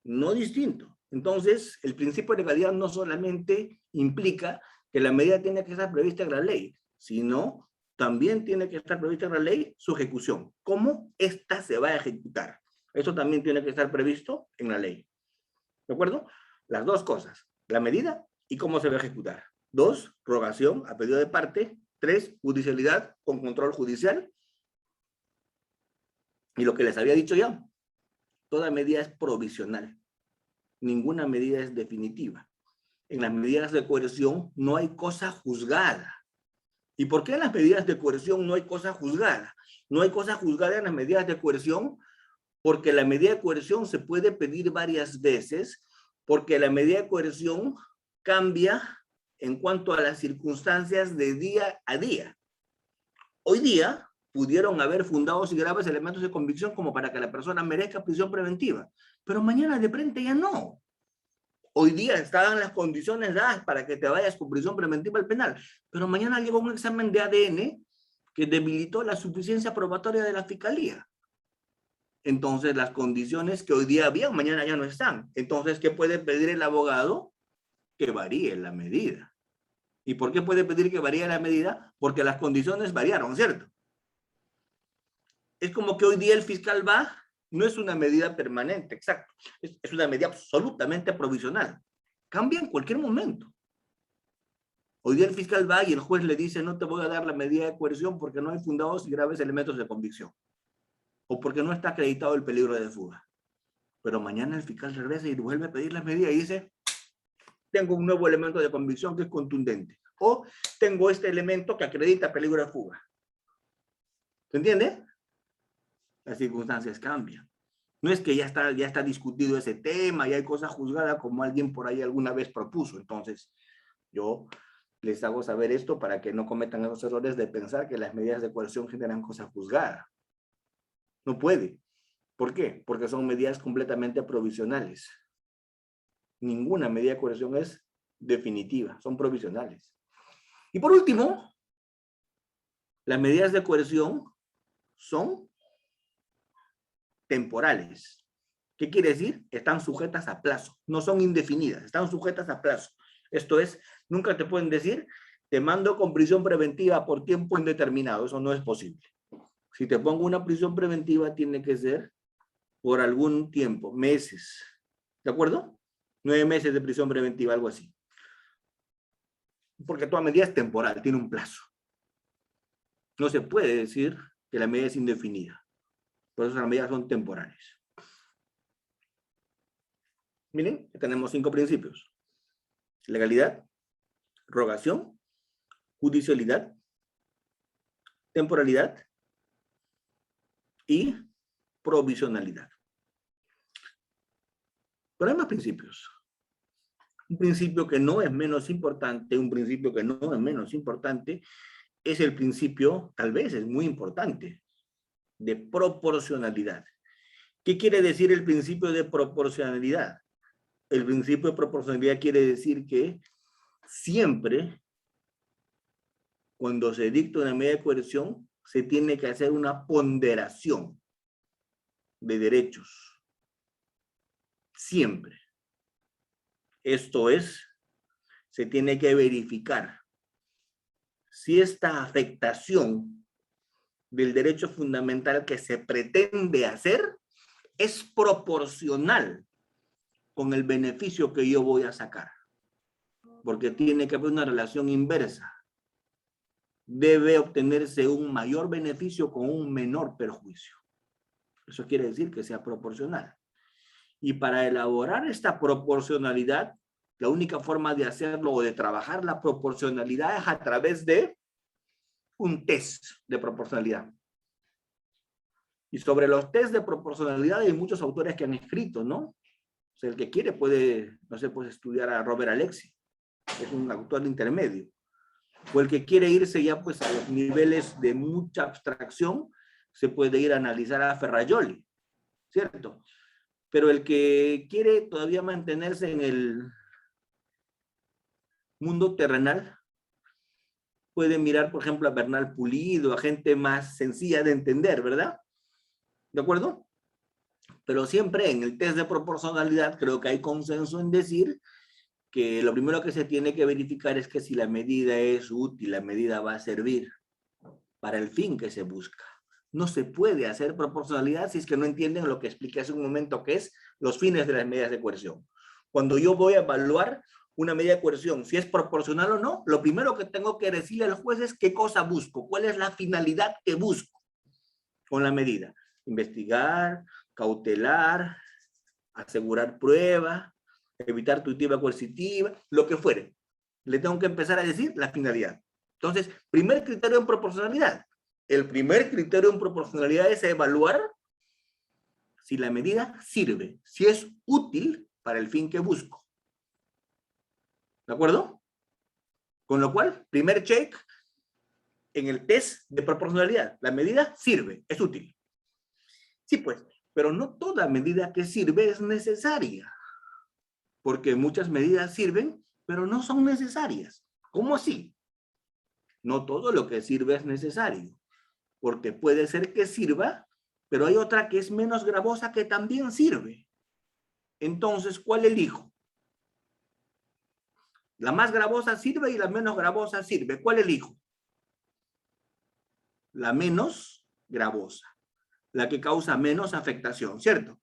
No distinto. Entonces, el principio de legalidad no solamente implica que la medida tiene que estar prevista en la ley, sino también tiene que estar prevista en la ley su ejecución. ¿Cómo ésta se va a ejecutar? Eso también tiene que estar previsto en la ley. ¿De acuerdo? Las dos cosas, la medida y cómo se va a ejecutar. 2, rogación a pedido de parte. 3, judicialidad con control judicial. Y lo que les había dicho ya, toda medida es provisional. Ninguna medida es definitiva. En las medidas de coerción no hay cosa juzgada. ¿Y por qué en las medidas de coerción no hay cosa juzgada? No hay cosa juzgada en las medidas de coerción porque la medida de coerción se puede pedir varias veces, porque la medida de coerción cambia en cuanto a las circunstancias de día a día. Hoy día pudieron haber fundados y graves elementos de convicción como para que la persona merezca prisión preventiva, pero mañana de frente ya no. Hoy día estaban las condiciones dadas para que te vayas con prisión preventiva al penal, pero mañana llegó un examen de ADN que debilitó la suficiencia probatoria de la fiscalía. Entonces, las condiciones que hoy día habían, mañana ya no están. Entonces, ¿qué puede pedir el abogado? Que varíe la medida. ¿Y por qué puede pedir que varíe la medida? Porque las condiciones variaron, ¿cierto? Es como que hoy día el fiscal va, no es una medida permanente, exacto. Es una medida absolutamente provisional. Cambia en cualquier momento. Hoy día el fiscal va y el juez le dice, no te voy a dar la medida de coerción porque no hay fundados y graves elementos de convicción. O porque no está acreditado el peligro de fuga. Pero mañana el fiscal regresa y vuelve a pedir la medida y dice, tengo un nuevo elemento de convicción que es contundente. O tengo este elemento que acredita peligro de fuga. ¿Se entiende? Las circunstancias cambian. No es que ya está discutido ese tema y hay cosas juzgadas como alguien por ahí alguna vez propuso. Entonces, yo les hago saber esto para que no cometan esos errores de pensar que las medidas de coerción generan cosas juzgadas. No puede. ¿Por qué? Porque son medidas completamente provisionales. Ninguna medida de coerción es definitiva, son provisionales. Y por último, las medidas de coerción son temporales. ¿Qué quiere decir? Están sujetas a plazo, no son indefinidas, están sujetas a plazo. Esto es, nunca te pueden decir, te mando con prisión preventiva por tiempo indeterminado, eso no es posible. Si te pongo una prisión preventiva, tiene que ser por algún tiempo, meses, ¿de acuerdo? 9 meses de prisión preventiva, algo así. Porque toda medida es temporal, tiene un plazo. No se puede decir que la medida es indefinida. Por eso las medidas son temporales. Miren, tenemos 5 principios. Legalidad, rogación, judicialidad, temporalidad y provisionalidad. Pero hay más principios. Un principio que no es menos importante, es el principio, tal vez es muy importante, de proporcionalidad. ¿Qué quiere decir el principio de proporcionalidad? El principio de proporcionalidad quiere decir que siempre, cuando se dicta una medida de coerción, se tiene que hacer una ponderación de derechos. Siempre. Esto es, se tiene que verificar si esta afectación del derecho fundamental que se pretende hacer es proporcional con el beneficio que yo voy a sacar. Porque tiene que haber una relación inversa. Debe obtenerse un mayor beneficio con un menor perjuicio. Eso quiere decir que sea proporcional. Y para elaborar esta proporcionalidad, la única forma de hacerlo o de trabajar la proporcionalidad es a través de un test de proporcionalidad. Y sobre los test de proporcionalidad hay muchos autores que han escrito, ¿no? O sea, el que quiere puede, no sé, pues estudiar a Robert Alexy, que es un autor intermedio. O el que quiere irse ya pues a los niveles de mucha abstracción, se puede ir a analizar a Ferrajoli, ¿cierto? Pero el que quiere todavía mantenerse en el mundo terrenal, puede mirar, por ejemplo, a Bernal Pulido, a gente más sencilla de entender, ¿verdad? ¿De acuerdo? Pero siempre en el test de proporcionalidad creo que hay consenso en decir que lo primero que se tiene que verificar es que si la medida es útil, la medida va a servir para el fin que se busca. No se puede hacer proporcionalidad si es que no entienden lo que expliqué hace un momento, que es los fines de las medidas de coerción. Cuando yo voy a evaluar una medida de coerción, si es proporcional o no, lo primero que tengo que decirle al juez es qué cosa busco, cuál es la finalidad que busco con la medida. Investigar, cautelar, asegurar prueba, evitar tuitiva coercitiva, lo que fuere. Le tengo que empezar a decir la finalidad. Entonces, primer criterio en proporcionalidad. El primer criterio en proporcionalidad es evaluar si la medida sirve, si es útil para el fin que busco. ¿De acuerdo? Con lo cual, primer check en el test de proporcionalidad. La medida sirve, es útil. Sí, pues, pero no toda medida que sirve es necesaria. Porque muchas medidas sirven, pero no son necesarias. ¿Cómo así? No todo lo que sirve es necesario. Porque puede ser que sirva, pero hay otra que es menos gravosa que también sirve. Entonces, ¿cuál elijo? La más gravosa sirve y la menos gravosa sirve. ¿Cuál elijo? La menos gravosa. La que causa menos afectación, ¿cierto?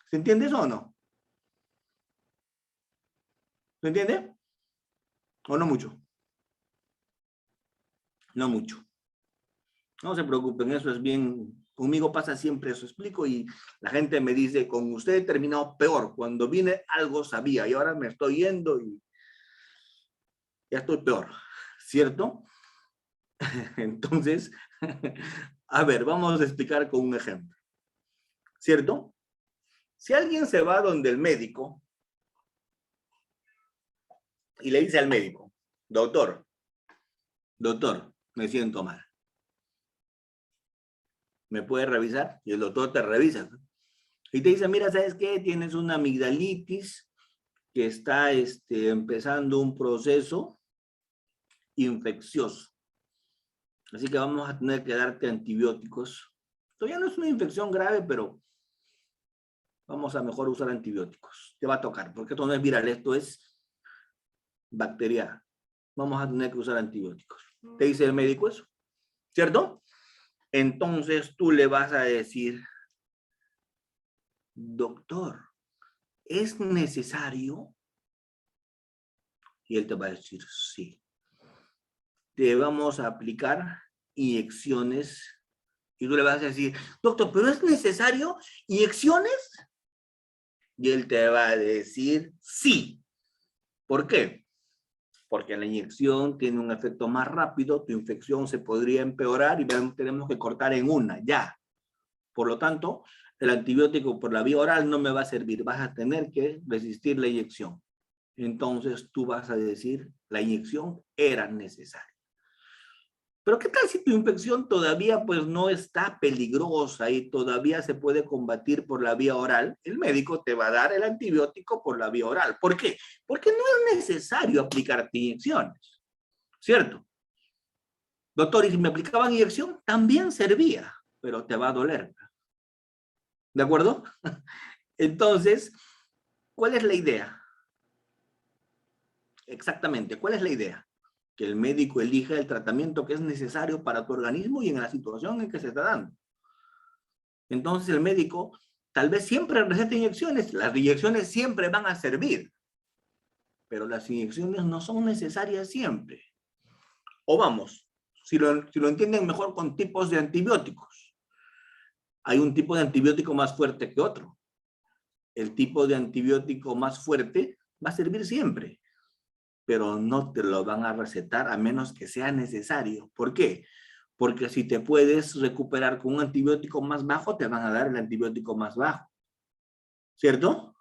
¿Se entiende eso o no? ¿Se entiende? ¿O no mucho? No mucho. No se preocupen, eso es bien Conmigo pasa siempre eso, explico, y la gente me dice, con usted he terminado peor. Cuando vine algo sabía y ahora me estoy yendo y ya estoy peor, ¿cierto? Entonces, a ver, vamos a explicar con un ejemplo, ¿cierto? Si alguien se va donde el médico y le dice al médico, doctor, me siento mal, ¿me puede revisar? Y el doctor te revisa, ¿no? Y te dice, mira, ¿sabes qué? Tienes una amigdalitis que está empezando un proceso infeccioso. Así que vamos a tener que darte antibióticos. Todavía no es una infección grave, pero vamos a mejor usar antibióticos. Te va a tocar, porque esto no es viral, esto es bacteriana. Vamos a tener que usar antibióticos. Te dice el médico eso, ¿cierto? Entonces tú le vas a decir, doctor, ¿es necesario? Y él te va a decir, sí. Te vamos a aplicar inyecciones. Y tú le vas a decir, doctor, ¿pero es necesario inyecciones? Y él te va a decir, sí. ¿Por qué? Porque la inyección tiene un efecto más rápido, tu infección se podría empeorar y tenemos que cortar en una, ya. Por lo tanto, el antibiótico por la vía oral no me va a servir, vas a tener que resistir la inyección. Entonces tú vas a decir, la inyección era necesaria. Pero ¿qué tal si tu infección todavía pues no está peligrosa y todavía se puede combatir por la vía oral? El médico te va a dar el antibiótico por la vía oral. ¿Por qué? Porque no es necesario aplicarte inyecciones, ¿cierto? Doctor, y si me aplicaban inyección, también servía, pero te va a doler. ¿De acuerdo? Entonces, ¿cuál es la idea? Exactamente, ¿cuál es la idea? Que el médico elija el tratamiento que es necesario para tu organismo y en la situación en que se está dando. Entonces el médico tal vez siempre receta inyecciones, las inyecciones siempre van a servir, pero las inyecciones no son necesarias siempre. O vamos, si lo entienden mejor con tipos de antibióticos. Hay un tipo de antibiótico más fuerte que otro. El tipo de antibiótico más fuerte va a servir siempre, pero no te lo van a recetar a menos que sea necesario. ¿Por qué? Porque si te puedes recuperar con un antibiótico más bajo, te van a dar el antibiótico más bajo. ¿Cierto?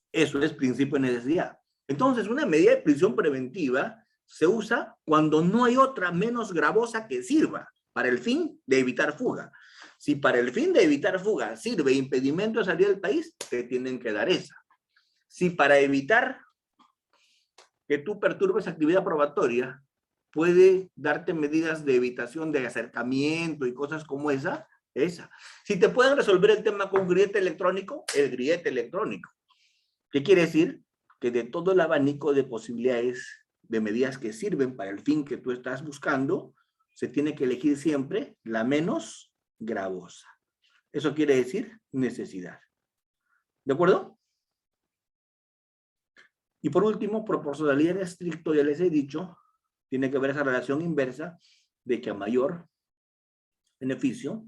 Eso es principio de necesidad. Entonces, una medida de prisión preventiva se usa cuando no hay otra menos gravosa que sirva para el fin de evitar fuga. Si para el fin de evitar fuga sirve impedimento de salir del país, te tienen que dar esa. Si para evitar que tú perturbes actividad probatoria, puede darte medidas de evitación de acercamiento y cosas como esa. Si te pueden resolver el tema con grillete electrónico, el grillete electrónico. ¿Qué quiere decir? Que de todo el abanico de posibilidades de medidas que sirven para el fin que tú estás buscando, se tiene que elegir siempre la menos gravosa. Eso quiere decir necesidad. ¿De acuerdo? Y por último, proporcionalidad estricto, ya les he dicho, tiene que ver esa relación inversa de que a mayor beneficio,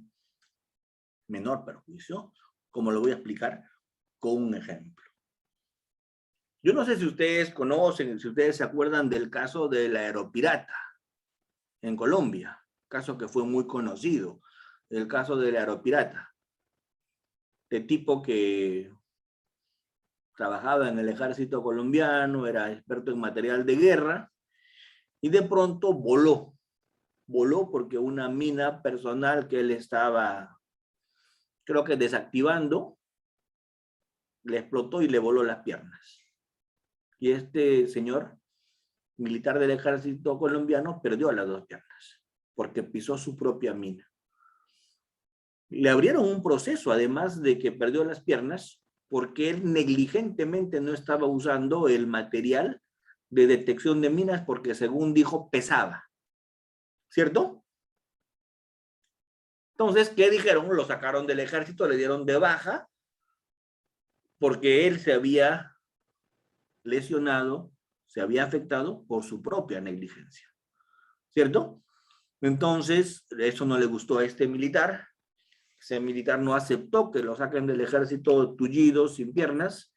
menor perjuicio, como lo voy a explicar con un ejemplo. Yo no sé si ustedes conocen, si ustedes se acuerdan del caso del Aeropirata en Colombia, caso que fue muy conocido, el caso del Aeropirata, de tipo que trabajaba en el ejército colombiano, era experto en material de guerra, y de pronto voló porque una mina personal que él estaba, creo que desactivando, le explotó y le voló las piernas. Y este señor, militar del ejército colombiano, perdió las dos piernas, porque pisó su propia mina. Le abrieron un proceso, además de que perdió las piernas, porque él negligentemente no estaba usando el material de detección de minas, porque según dijo, pesaba. ¿Cierto? Entonces, ¿qué dijeron? Lo sacaron del ejército, le dieron de baja, porque él se había lesionado, se había afectado por su propia negligencia. ¿Cierto? Entonces, eso no le gustó a este militar. Ese militar no aceptó que lo saquen del ejército tullido, sin piernas,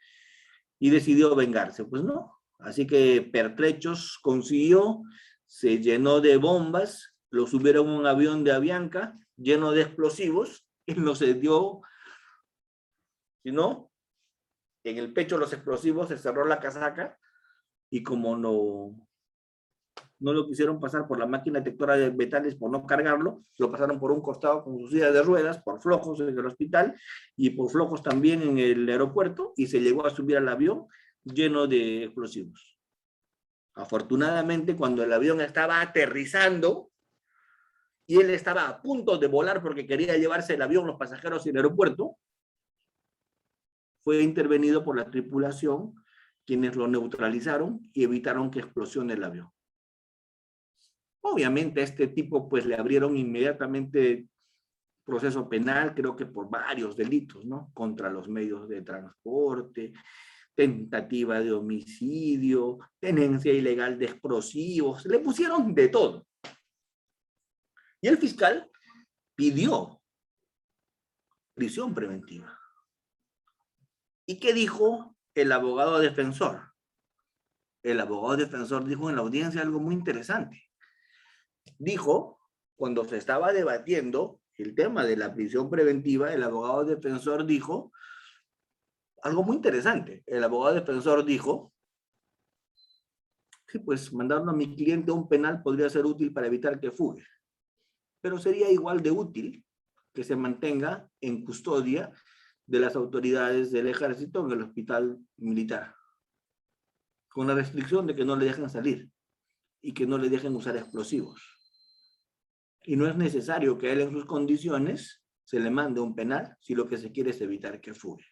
y decidió vengarse. Pues no. Así que pertrechos consiguió, se llenó de bombas, lo subieron a un avión de Avianca lleno de explosivos, y no se dio, sino en el pecho los explosivos, se cerró la casaca, y como no lo quisieron pasar por la máquina detectora de metales por no cargarlo, lo pasaron por un costado con su silla de ruedas, por flojos en el hospital y por flojos también en el aeropuerto, y se llegó a subir al avión lleno de explosivos. Afortunadamente, cuando el avión estaba aterrizando y él estaba a punto de volar porque quería llevarse el avión, los pasajeros y el aeropuerto, fue intervenido por la tripulación, quienes lo neutralizaron y evitaron que explosione el avión. Obviamente a este tipo pues le abrieron inmediatamente proceso penal, creo que por varios delitos, ¿no? Contra los medios de transporte, tentativa de homicidio, tenencia ilegal de explosivos, le pusieron de todo. Y el fiscal pidió prisión preventiva. ¿Y qué dijo el abogado defensor? El abogado defensor dijo en la audiencia algo muy interesante. Dijo, cuando se estaba debatiendo el tema de la prisión preventiva, el abogado defensor dijo algo muy interesante. El abogado defensor dijo, sí, pues mandarlo a mi cliente a un penal podría ser útil para evitar que fugue, pero sería igual de útil que se mantenga en custodia de las autoridades del ejército en el hospital militar, con la restricción de que no le dejen salir y que no le dejen usar explosivos. Y no es necesario que él en sus condiciones se le mande un penal si lo que se quiere es evitar que fugue.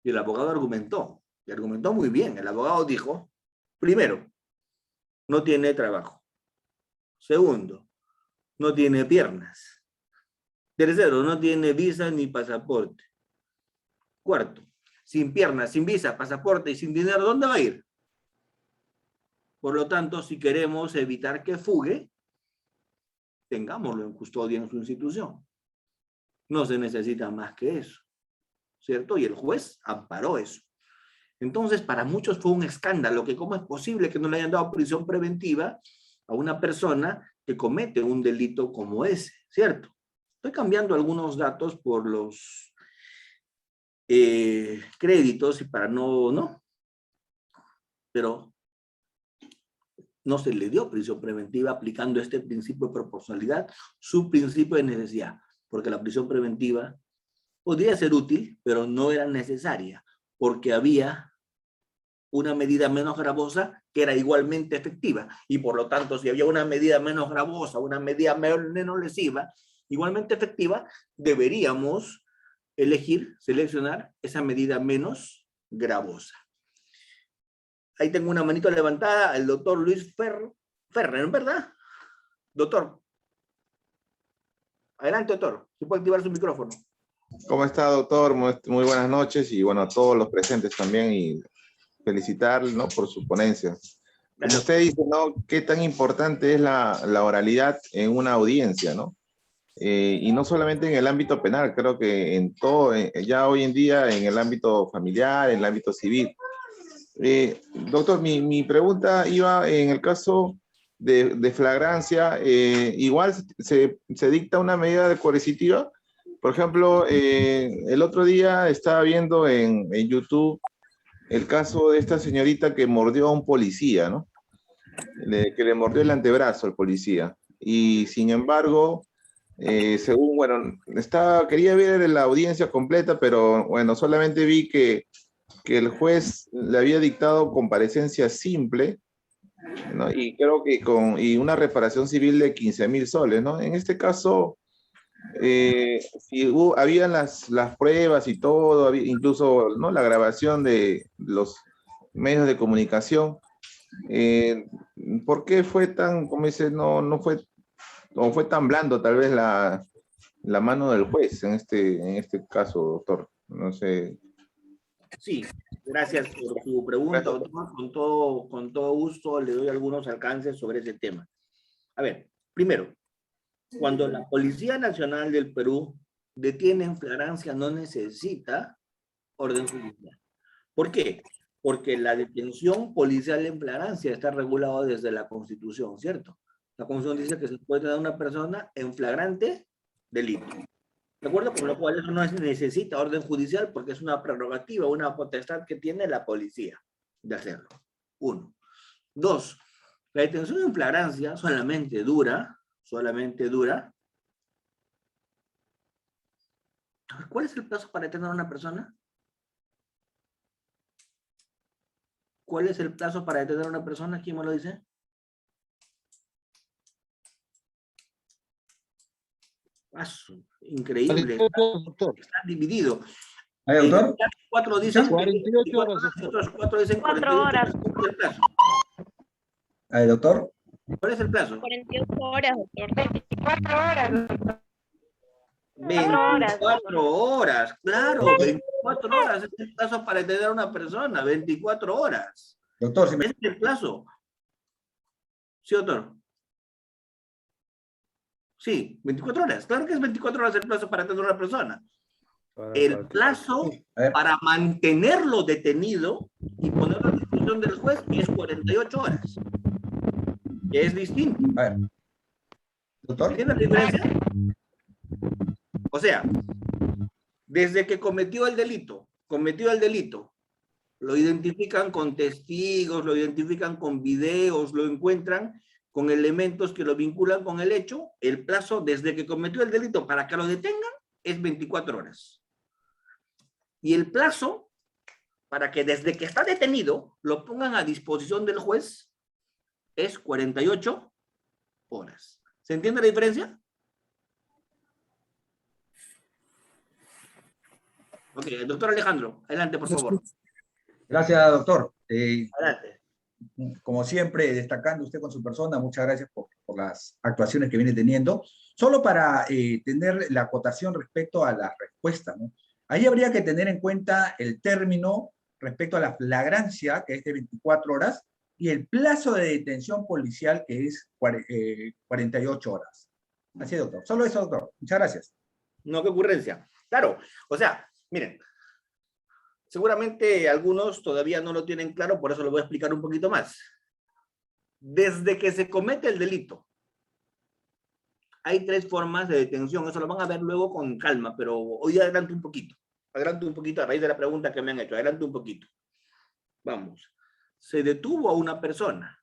Y el abogado argumentó, y argumentó muy bien. El abogado dijo, primero, no tiene trabajo. Segundo, no tiene piernas. Tercero, no tiene visa ni pasaporte. Cuarto, sin piernas, sin visa, pasaporte y sin dinero, ¿dónde va a ir? Por lo tanto, si queremos evitar que fugue, tengámoslo en custodia en su institución. No se necesita más que eso, ¿cierto? Y el juez amparó eso. Entonces, para muchos fue un escándalo, que cómo es posible que no le hayan dado prisión preventiva a una persona que comete un delito como ese, ¿cierto? Estoy cambiando algunos datos por los créditos y para no, pero no se le dio prisión preventiva aplicando este principio de proporcionalidad, su principio de necesidad, porque la prisión preventiva podría ser útil, pero no era necesaria, porque había una medida menos gravosa que era igualmente efectiva, y por lo tanto, si había una medida menos gravosa, una medida menos lesiva, igualmente efectiva, deberíamos elegir, seleccionar esa medida menos gravosa. Ahí tengo una manito levantada, el doctor Luis Ferrer, ¿verdad? Doctor. Adelante, doctor. Se puede activar su micrófono. ¿Cómo está, doctor? Muy buenas noches y bueno, a todos los presentes también y felicitarle, ¿no?, por su ponencia. Como usted dice, ¿no?, qué tan importante es la oralidad en una audiencia, ¿no? Y no solamente en el ámbito penal, creo que en todo, ya hoy en día en el ámbito familiar, en el ámbito civil. Doctor, mi pregunta iba en el caso de flagrancia, igual se dicta una medida coercitiva. Por ejemplo, el otro día estaba viendo en YouTube el caso de esta señorita que mordió a un policía, ¿no? Que le mordió el antebrazo al policía. Y sin embargo, según, bueno, quería ver la audiencia completa, pero bueno, solamente vi que el juez le había dictado comparecencia simple, ¿no? Y creo que y una reparación civil de 15.000 soles, ¿no? En este caso, si habían las pruebas y todo, incluso, ¿no?, la grabación de los medios de comunicación, ¿por qué fue tan, como dice, no fue tan blando tal vez la mano del juez en este caso, doctor? No sé. Sí, gracias por su pregunta, doctor. Con todo gusto le doy algunos alcances sobre ese tema. A ver, Primero, cuando la Policía Nacional del Perú detiene en flagrancia, no necesita orden judicial. ¿Por qué? Porque la detención policial en flagrancia está regulada desde la Constitución, ¿cierto? La Constitución dice que se puede detener a una persona en flagrante delito. ¿De acuerdo? Por lo cual eso no necesita orden judicial porque es una prerrogativa, una potestad que tiene la policía de hacerlo. 1. 2. La detención en flagrancia solamente dura. ¿Cuál es el plazo para detener a una persona? ¿Cuál es el plazo para detener a una persona? ¿Quién me lo dice? Paso. Increíble. Está dividido. ¿Doctor? 4 dicen 48 horas. Otros 4 dicen 4 horas. ¿Cuál es el plazo? ¿Doctor? ¿Cuál es el plazo? 48 horas, doctor. 24 horas. 24 horas, claro, 24 horas es el plazo para detener a una persona, 24 horas. Doctor, si me... Ese es el plazo. Sí, doctor. Sí, 24 horas. Claro que es 24 horas el plazo para detener a una persona. El plazo para mantenerlo detenido y ponerlo a disposición del juez es 48 horas. Que es distinto. A ver. Doctor. ¿Entiendes la diferencia? O sea, desde que cometió el delito, lo identifican con testigos, lo identifican con videos, lo encuentran con elementos que lo vinculan con el hecho, el plazo desde que cometió el delito para que lo detengan es 24 horas. Y el plazo para que desde que está detenido lo pongan a disposición del juez es 48 horas. ¿Se entiende la diferencia? Ok, doctor Alejandro, adelante, por favor. Gracias, doctor. Adelante. Como siempre, destacando usted con su persona, muchas gracias por las actuaciones que viene teniendo. Solo para tener la acotación respecto a la respuesta, ¿no? Ahí habría que tener en cuenta el término respecto a la flagrancia, que es de 24 horas, y el plazo de detención policial, que es 48 horas. Así es, doctor. Solo eso, doctor. Muchas gracias. No, qué ocurrencia. Claro, o sea, miren, seguramente algunos todavía no lo tienen claro, por eso lo voy a explicar un poquito más. Desde que se comete el delito, hay 3 formas de detención. Eso lo van a ver luego con calma, pero hoy adelanto un poquito. Adelanto un poquito a raíz de la pregunta que me han hecho. Adelanto un poquito. Vamos. Se detuvo a una persona.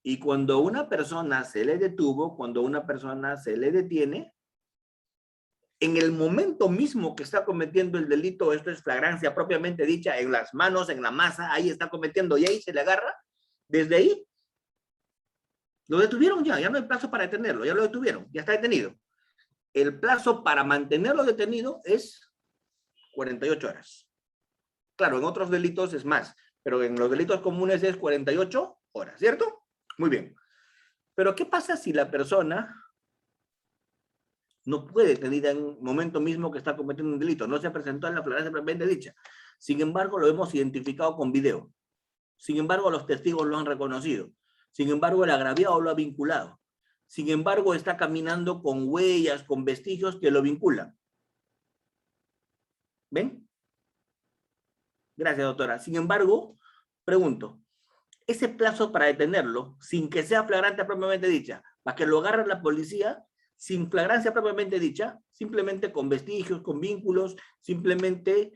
Y cuando una persona se le detuvo, cuando una persona se le detiene, en el momento mismo que está cometiendo el delito, esto es flagrancia propiamente dicha, en las manos, en la masa, ahí está cometiendo y ahí se le agarra, desde ahí lo detuvieron ya no hay plazo para detenerlo, ya lo detuvieron, ya está detenido. El plazo para mantenerlo detenido es 48 horas. Claro, en otros delitos es más, pero en los delitos comunes es 48 horas, ¿cierto? Muy bien. Pero ¿qué pasa si la persona no puede detenida en el momento mismo que está cometiendo un delito? No se presentó en la flagrancia propiamente dicha. Sin embargo, lo hemos identificado con video. Sin embargo, los testigos lo han reconocido. Sin embargo, el agraviado lo ha vinculado. Sin embargo, está caminando con huellas, con vestigios que lo vinculan. ¿Ven? Gracias, doctora. Sin embargo, pregunto, ese plazo para detenerlo, sin que sea flagrante propiamente dicha, para que lo agarre la policía, sin flagrancia propiamente dicha, simplemente con vestigios, con vínculos, simplemente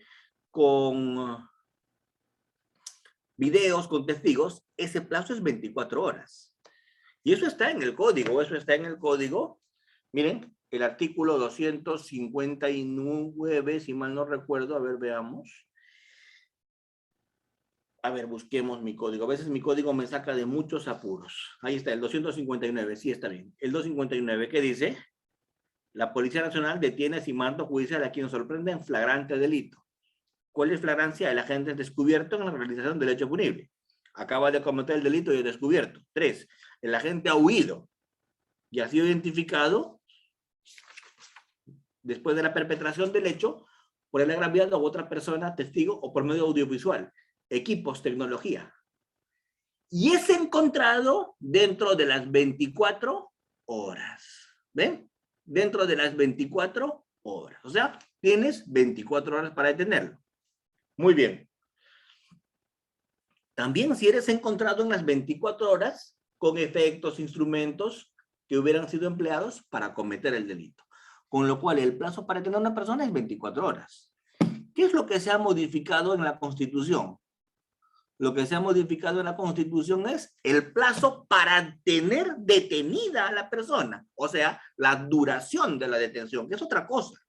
con videos, con testigos, ese plazo es 24 horas. Y eso está en el código, Miren, el artículo 259, si mal no recuerdo, a ver, veamos. A ver, busquemos mi código. A veces mi código me saca de muchos apuros. Ahí está, el 259, sí está bien. El 259, ¿qué dice? La Policía Nacional detiene sin mando judicial a quien sorprende en flagrante delito. ¿Cuál es flagrancia? El agente es descubierto en la realización del hecho punible. Acaba de cometer el delito y es descubierto. 3. El agente ha huido y ha sido identificado después de la perpetración del hecho por el agraviado a otra persona, testigo o por medio audiovisual, equipos, tecnología. Y es encontrado dentro de las 24 horas. ¿Ven? Dentro de las 24 horas. O sea, tienes 24 horas para detenerlo. Muy bien. También si eres encontrado en las 24 horas con efectos, instrumentos que hubieran sido empleados para cometer el delito. Con lo cual el plazo para detener a una persona es 24 horas. ¿Qué es lo que se ha modificado en la Constitución? Lo que se ha modificado en la Constitución es el plazo para tener detenida a la persona. O sea, la duración de la detención, que es otra cosa.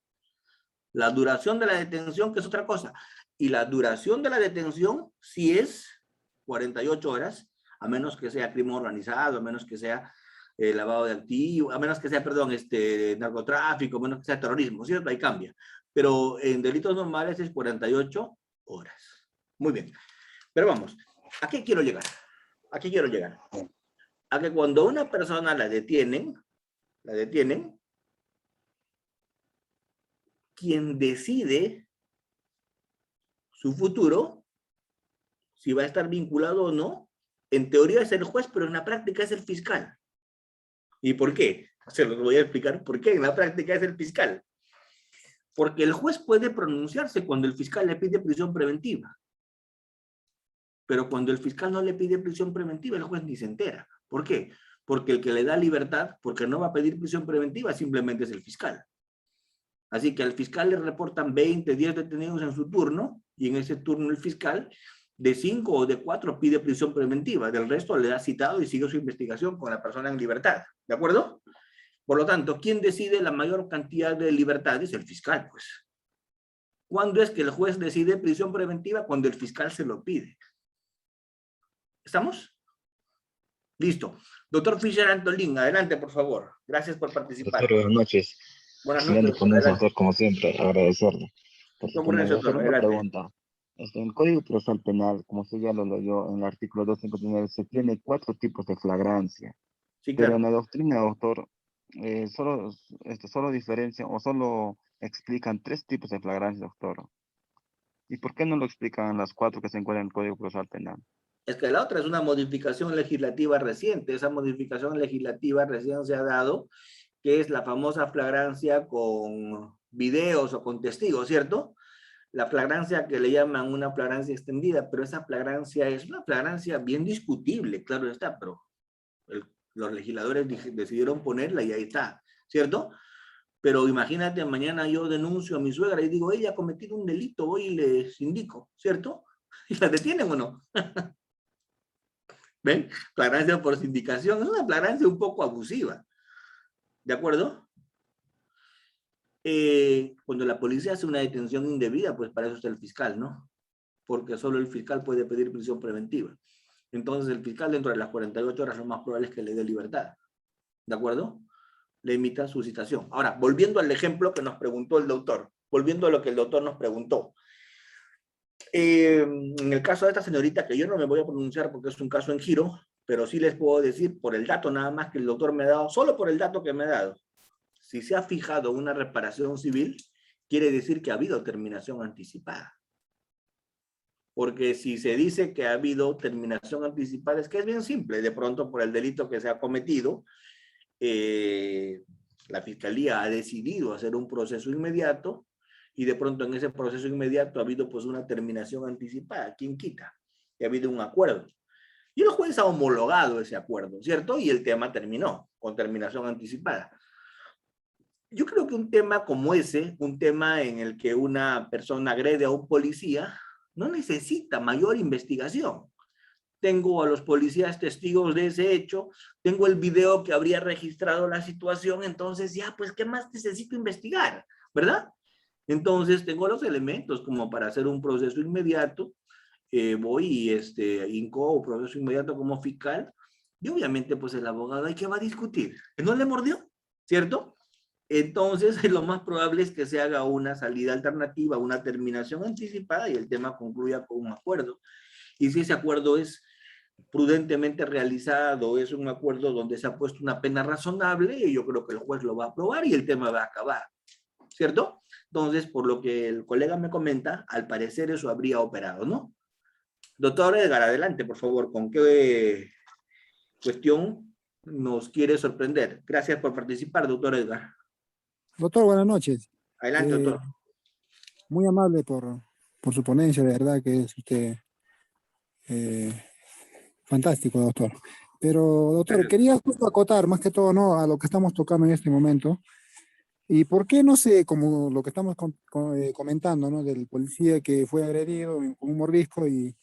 La duración de la detención, que es otra cosa. Y la duración de la detención, si es 48 horas, a menos que sea crimen organizado, a menos que sea lavado de activos, a menos que sea, perdón, narcotráfico, a menos que sea terrorismo, ¿cierto? Ahí cambia. Pero en delitos normales es 48 horas. Muy bien. Pero vamos, ¿a qué quiero llegar? ¿A qué quiero llegar? A que cuando una persona la detienen, quien decide su futuro, si va a estar vinculado o no, en teoría es el juez, pero en la práctica es el fiscal. ¿Y por qué? Se los voy a explicar por qué en la práctica es el fiscal. Porque el juez puede pronunciarse cuando el fiscal le pide prisión preventiva. Pero cuando el fiscal no le pide prisión preventiva, el juez ni se entera. ¿Por qué? Porque el que le da libertad, porque no va a pedir prisión preventiva, simplemente es el fiscal. Así que al fiscal le reportan 20, 10 detenidos en su turno, y en ese turno el fiscal de 5 o de 4 pide prisión preventiva, del resto le da citado y sigue su investigación con la persona en libertad. ¿De acuerdo? Por lo tanto, ¿quién decide la mayor cantidad de libertades? El fiscal, pues. ¿Cuándo es que el juez decide prisión preventiva? Cuando el fiscal se lo pide. ¿Estamos? Listo. Doctor Fisher Antolín, adelante, por favor. Gracias por participar. Doctor, buenas noches. Buenas Excelente noches. ponencia, doctor, como siempre, agradecerle. Por su Buenas ponencia. noches, Hacer una adelante. pregunta. En el Código Procesal Penal, como usted ya lo leyó en el artículo 259, se tiene 4 tipos de flagrancia. Sí, Pero claro. en la doctrina, doctor, solo diferencian o solo explican 3 tipos de flagrancia, doctor. ¿Y por qué no lo explican las 4 que se encuentran en el Código Procesal Penal? Es que la otra es una modificación legislativa reciente. Esa modificación legislativa recién se ha dado, que es la famosa flagrancia con videos o con testigos, ¿cierto? La flagrancia que le llaman una flagrancia extendida, pero esa flagrancia es una flagrancia bien discutible, claro está, pero los legisladores decidieron ponerla y ahí está, ¿cierto? Pero imagínate, mañana yo denuncio a mi suegra y digo, ella ha cometido un delito, voy y les indico, ¿cierto? ¿Y la detienen o no? ¿Ven? Flagrancia por sindicación, es una flagrancia un poco abusiva, ¿de acuerdo? Cuando la policía hace una detención indebida, pues para eso está el fiscal, ¿no? Porque solo el fiscal puede pedir prisión preventiva. Entonces el fiscal dentro de las 48 horas lo más probable es que le dé libertad, ¿de acuerdo? Le emita su citación. Ahora, volviendo al ejemplo que nos preguntó el doctor, volviendo a lo que el doctor nos preguntó. En el caso de esta señorita, que yo no me voy a pronunciar porque es un caso en giro, pero sí les puedo decir por el dato nada más que el doctor me ha dado, solo por el dato que me ha dado, si se ha fijado una reparación civil, quiere decir que ha habido terminación anticipada. Porque si se dice que ha habido terminación anticipada, es que es bien simple, de pronto por el delito que se ha cometido, la fiscalía ha decidido hacer un proceso inmediato y de pronto en ese proceso inmediato ha habido pues una terminación anticipada. ¿Quién quita? Y ha habido un acuerdo. Y el juez ha homologado ese acuerdo, ¿cierto? Y el tema terminó con terminación anticipada. Yo creo que un tema como ese, un tema en el que una persona agrede a un policía, no necesita mayor investigación. Tengo a los policías testigos de ese hecho, tengo el video que habría registrado la situación, entonces ya, pues, ¿qué más necesito investigar? ¿Verdad? Entonces, tengo los elementos como para hacer un proceso inmediato, voy y incoo proceso inmediato como fiscal, y obviamente, pues, el abogado, ¿y qué va a discutir? ¿No le mordió? ¿Cierto? Entonces, lo más probable es que se haga una salida alternativa, una terminación anticipada y el tema concluya con un acuerdo. Y si ese acuerdo es prudentemente realizado, es un acuerdo donde se ha puesto una pena razonable, yo creo que el juez lo va a aprobar y el tema va a acabar, ¿cierto? Entonces, por lo que el colega me comenta, al parecer eso habría operado, ¿no? Doctor Edgar, adelante, por favor, ¿con qué cuestión nos quiere sorprender. Gracias por participar, doctor Edgar. Doctor, buenas noches. Adelante, doctor. Muy amable por su ponencia, de verdad que es usted fantástico, doctor. Pero, doctor, quería justo acotar más que todo, ¿no?, a lo que estamos tocando en este momento. ¿Y por qué no sé, como lo que estamos comentando, ¿no?, del policía que fue agredido con un mordisco y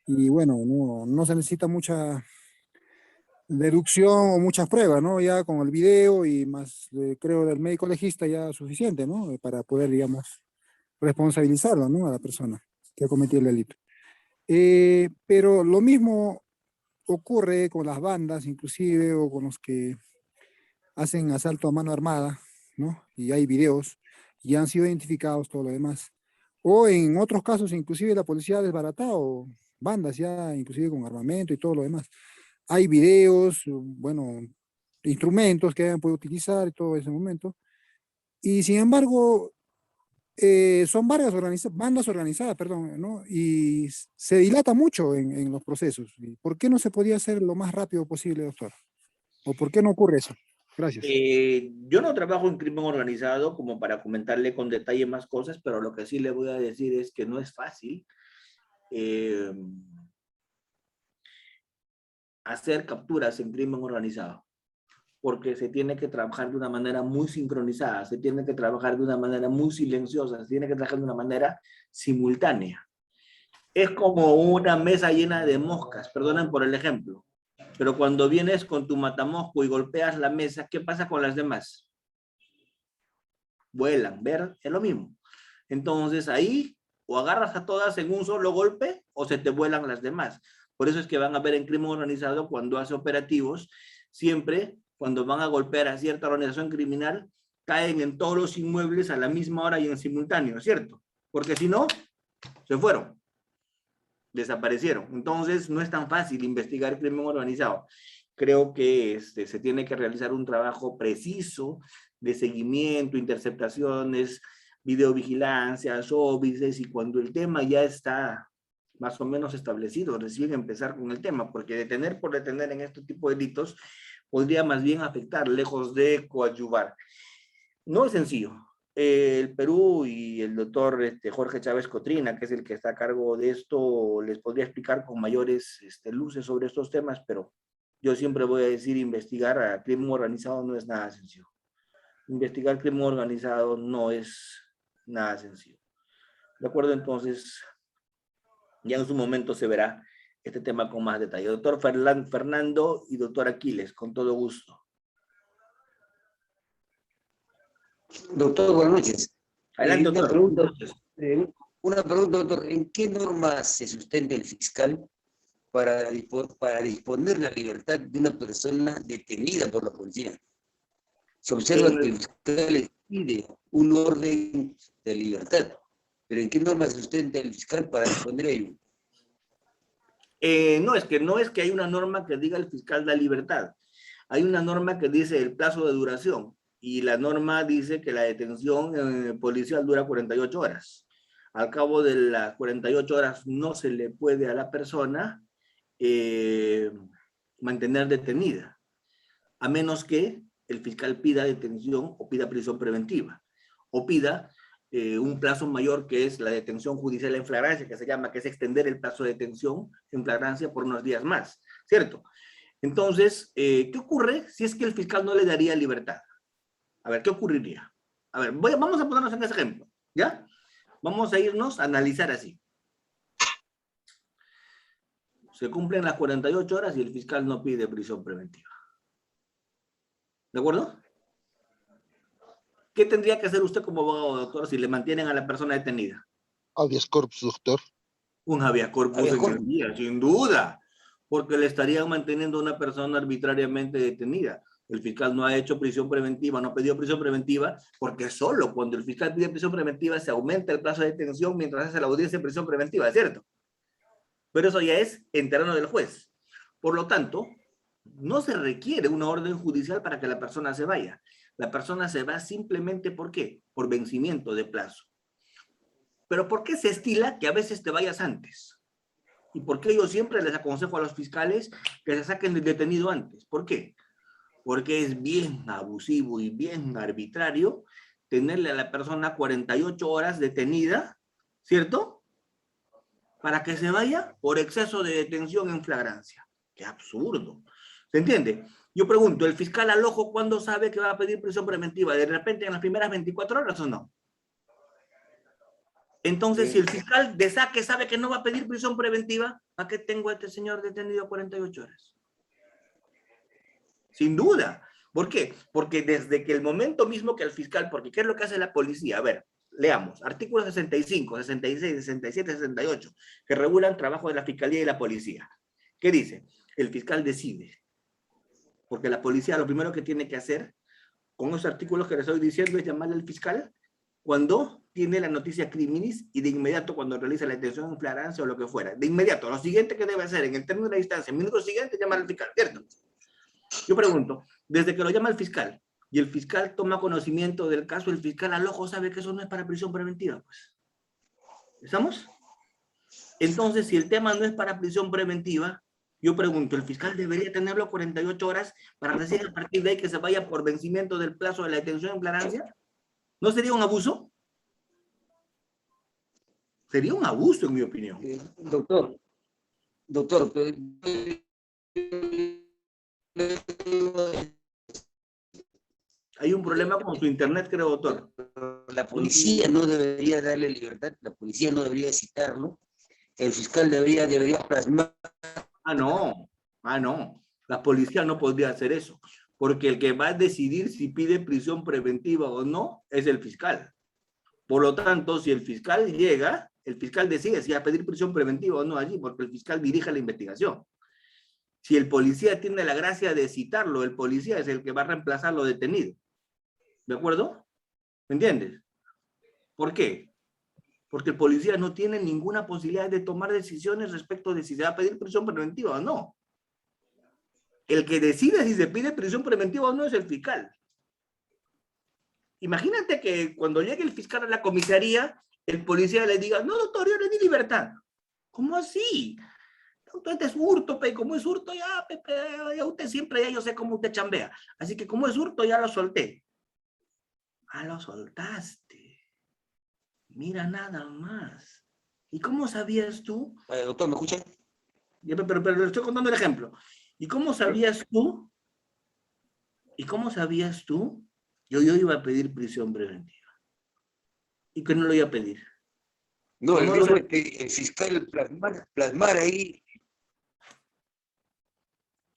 bueno, no se necesita mucha deducción o muchas pruebas, ¿no? Ya con el video y más, creo, del médico legista ya suficiente, ¿no?, para poder, digamos, responsabilizarlo, ¿no?, a la persona que ha cometido el delito. Pero lo mismo ocurre con las bandas, inclusive, o con los que hacen asalto a mano armada, ¿no? Y hay videos, y han sido identificados, todo lo demás. O en otros casos, inclusive la policía ha desbaratado bandas ya, inclusive con armamento y todo lo demás. Hay videos, bueno, instrumentos que hayan podido utilizar y todo ese momento. Y sin embargo, son varias bandas organizadas, perdón, ¿no? Y se dilata mucho en los procesos. ¿Y por qué no se podía hacer lo más rápido posible, doctor? ¿O por qué no ocurre eso? Gracias. Yo no trabajo en crimen organizado como para comentarle con detalle más cosas, pero lo que sí le voy a decir es que no es fácil hacer capturas en crimen organizado, porque se tiene que trabajar de una manera muy sincronizada, se tiene que trabajar de una manera muy silenciosa, se tiene que trabajar de una manera simultánea. Es como una mesa llena de moscas, perdonen por el ejemplo, pero cuando vienes con tu matamosco y golpeas la mesa, ¿qué pasa con las demás? Vuelan, ¿ver? Es lo mismo. Entonces ahí o agarras a todas en un solo golpe o se te vuelan las demás. Por eso es que van a ver en crimen organizado, cuando hace operativos, siempre cuando van a golpear a cierta organización criminal, caen en todos los inmuebles a la misma hora y en simultáneo, ¿cierto? Porque si no, se fueron, desaparecieron. Entonces no es tan fácil investigar crimen organizado. Creo que se tiene que realizar un trabajo preciso de seguimiento, interceptaciones, videovigilancia, óbices, y cuando el tema ya está más o menos establecido, recién empezar con el tema, porque detener por detener en este tipo de delitos podría más bien afectar, lejos de coadyuvar. No es sencillo. El Perú y el doctor Jorge Chávez Cotrina, que es el que está a cargo de esto, les podría explicar con mayores luces sobre estos temas, pero yo siempre voy a decir, investigar a crimen organizado no es nada sencillo. Investigar crimen organizado no es nada sencillo. ¿De acuerdo? Entonces, ya en su momento se verá este tema con más detalle. Doctor Fernando y doctor Aquiles, con todo gusto. Doctor, buenas noches. Adelante, doctor. Una pregunta, doctor. ¿En qué normas se sustenta el fiscal para disponer la libertad de una persona detenida por la policía? Se observa que el fiscal pide un orden de libertad, pero ¿en qué normas se sustenta el fiscal para disponer ello? No es que hay una norma que diga el fiscal da libertad. Hay una norma que dice el plazo de duración, y la norma dice que la detención policial dura 48 horas. Al cabo de las 48 horas no se le puede a la persona mantener detenida, a menos que el fiscal pida detención o pida prisión preventiva, o pida un plazo mayor, que es la detención judicial en flagrancia, que se llama, que es extender el plazo de detención en flagrancia por unos días más, ¿cierto? Entonces, ¿qué ocurre si es que el fiscal no le daría libertad? A ver, ¿qué ocurriría? A ver, vamos a ponernos en ese ejemplo, ¿ya? Vamos a irnos a analizar así. Se cumplen las 48 horas y el fiscal no pide prisión preventiva. ¿De acuerdo? ¿Qué tendría que hacer usted como abogado, doctor, si le mantienen a la persona detenida? Habeas corpus, doctor. Un habeas corpus en sin duda, porque le estarían manteniendo a una persona arbitrariamente detenida. El fiscal no ha hecho prisión preventiva, no ha pedido prisión preventiva, porque solo cuando el fiscal pide prisión preventiva se aumenta el plazo de detención mientras hace la audiencia de prisión preventiva, ¿cierto? Pero eso ya es en terreno del juez. Por lo tanto, no se requiere una orden judicial para que la persona se vaya. La persona se va simplemente, ¿por qué? Por vencimiento de plazo. Pero ¿por qué se estila que a veces te vayas antes? ¿Y por qué yo siempre les aconsejo a los fiscales que se saquen del detenido antes? ¿Por qué? porque es bien abusivo y bien arbitrario tenerle a la persona 48 horas detenida, ¿cierto? Para que se vaya por exceso de detención en flagrancia. ¡Qué absurdo! ¿Se entiende? Yo pregunto, ¿el fiscal al ojo cuándo sabe que va a pedir prisión preventiva? ¿De repente en las primeras 24 horas o no? Entonces, si el fiscal de saque sabe que no va a pedir prisión preventiva, ¿para qué tengo a este señor detenido 48 horas? Sin duda. ¿Por qué? Porque desde que el momento mismo que el fiscal, porque ¿qué es lo que hace la policía? A ver, leamos, artículos 65, 66, 67, 68, que regulan el trabajo de la fiscalía y la policía. ¿Qué dice? El fiscal decide. Porque la policía lo primero que tiene que hacer con esos artículos que les estoy diciendo es llamarle al fiscal cuando tiene la noticia criminis y de inmediato cuando realiza la detención en flagrancia o lo que fuera. De inmediato, lo siguiente que debe hacer en el término de la distancia, en minutos siguientes, llamar al fiscal, ¿cierto? Yo pregunto, desde que lo llama el fiscal y el fiscal toma conocimiento del caso, el fiscal al ojo sabe que eso no es para prisión preventiva, pues. ¿Estamos? Entonces, si el tema no es para prisión preventiva, yo pregunto, ¿el fiscal debería tenerlo 48 horas para decir a partir de ahí que se vaya por vencimiento del plazo de la detención en flagrancia? ¿No sería un abuso? Sería un abuso, en mi opinión. Doctor, Hay un problema con su internet, creo, doctor. la policía no debería darle libertad, la policía no debería citarlo, el fiscal debería plasmar. No. La policía no podría hacer eso, porque el que va a decidir si pide prisión preventiva o no es el fiscal. Por lo tanto, si el fiscal llega, el fiscal decide si va a pedir prisión preventiva o no allí, porque el fiscal dirige la investigación. Si el policía tiene la gracia de citarlo, el policía es el que va a reemplazar lo detenido. ¿De acuerdo? ¿Me entiendes? ¿Por qué? Porque el policía no tiene ninguna posibilidad de tomar decisiones respecto de si se va a pedir prisión preventiva o no. El que decide si se pide prisión preventiva o no es el fiscal. Imagínate que cuando llegue el fiscal a la comisaría, el policía le diga, no, doctor, yo le di libertad. ¿Cómo así? Doctor, este es hurto, pe. Como es hurto, ya, Pepe, ya usted siempre, ya yo sé cómo usted chambea. Así que como es hurto, ya lo solté. Lo soltaste. Mira nada más. ¿Y cómo sabías tú? Doctor, ¿me escucha? Pero le estoy contando el ejemplo. ¿Y cómo sabías tú? Yo iba a pedir prisión preventiva. ¿Y que no lo iba a pedir? No, el hecho de que el fiscal plasmar ahí.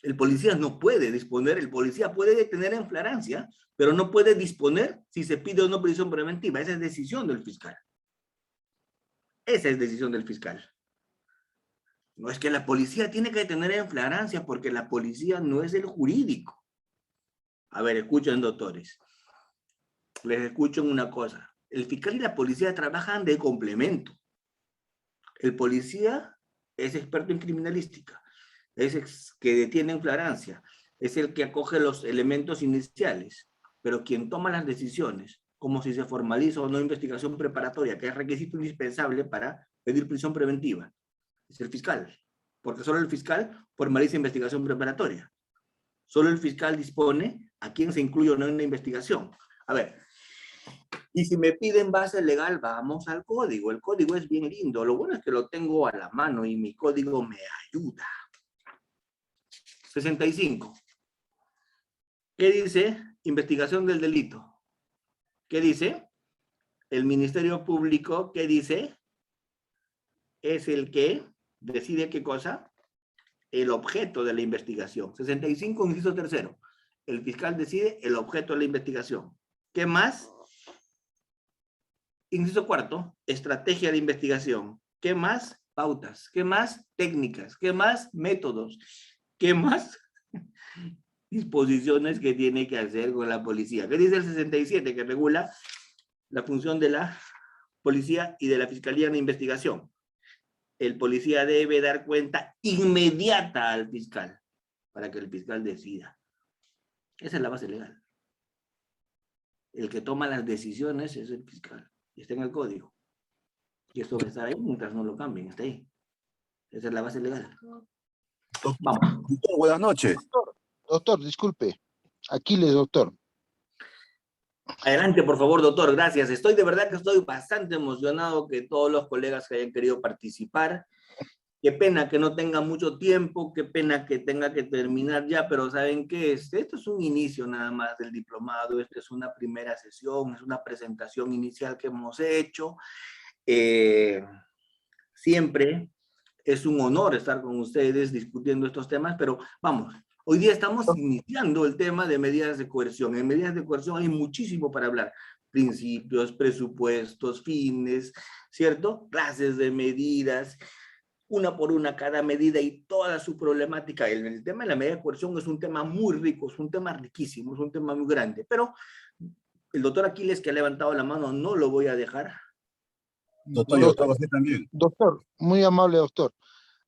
El policía no puede disponer, el policía puede detener en flagrancia, pero no puede disponer si se pide o no prisión preventiva. Esa es decisión del fiscal. Esa es decisión del fiscal. No es que la policía tiene que detener en flagrancia porque la policía no es el jurídico. A ver, escuchen, doctores. Les escucho en una cosa. El fiscal y la policía trabajan de complemento. El policía es experto en criminalística, es que detiene en flagrancia, es el que acoge los elementos iniciales, pero quien toma las decisiones, como si se formaliza o no investigación preparatoria, que es requisito indispensable para pedir prisión preventiva, es el fiscal, porque solo el fiscal formaliza investigación preparatoria. Solo el fiscal dispone a quién se incluye o no en la investigación. A ver, y si me piden base legal, vamos al código. El código es bien lindo. Lo bueno es que lo tengo a la mano y mi código me ayuda. 65. ¿Qué dice? Investigación del delito. ¿Qué dice? El Ministerio Público, ¿qué dice? Es el que decide qué cosa. El objeto de la investigación. 65, inciso tercero. El fiscal decide el objeto de la investigación. ¿Qué más? Inciso cuarto, estrategia de investigación. ¿Qué más? Pautas. ¿Qué más? Técnicas. ¿Qué más? Métodos. ¿Qué más? Disposiciones que tiene que hacer con la policía. ¿Qué dice el 67? Que regula la función de la policía y de la fiscalía de investigación. El policía debe dar cuenta inmediata al fiscal para que el fiscal decida. Esa es la base legal. El que toma las decisiones es el fiscal. Y está en el código. Y esto va a estar ahí mientras no lo cambien. Está ahí. Esa es la base legal. Vamos. Doctor, buenas noches. Doctor, disculpe. Aquiles, doctor. Adelante, por favor, doctor. Gracias. De verdad que estoy bastante emocionado que todos los colegas que hayan querido participar. Qué pena que no tenga mucho tiempo, qué pena que tenga que terminar ya, pero ¿saben qué? Esto es un inicio nada más del diplomado, esto es una primera sesión, es una presentación inicial que hemos hecho. Siempre es un honor estar con ustedes discutiendo estos temas, pero vamos, hoy día estamos iniciando el tema de medidas de coerción. En medidas de coerción hay muchísimo para hablar. Principios, presupuestos, fines, ¿cierto? Clases de medidas, una por una cada medida y toda su problemática. El tema de la medida de coerción es un tema muy rico, es un tema riquísimo, es un tema muy grande, pero el doctor Aquiles, que ha levantado la mano, no lo voy a dejar. Doctor, yo estaba así también. Doctor, muy amable doctor.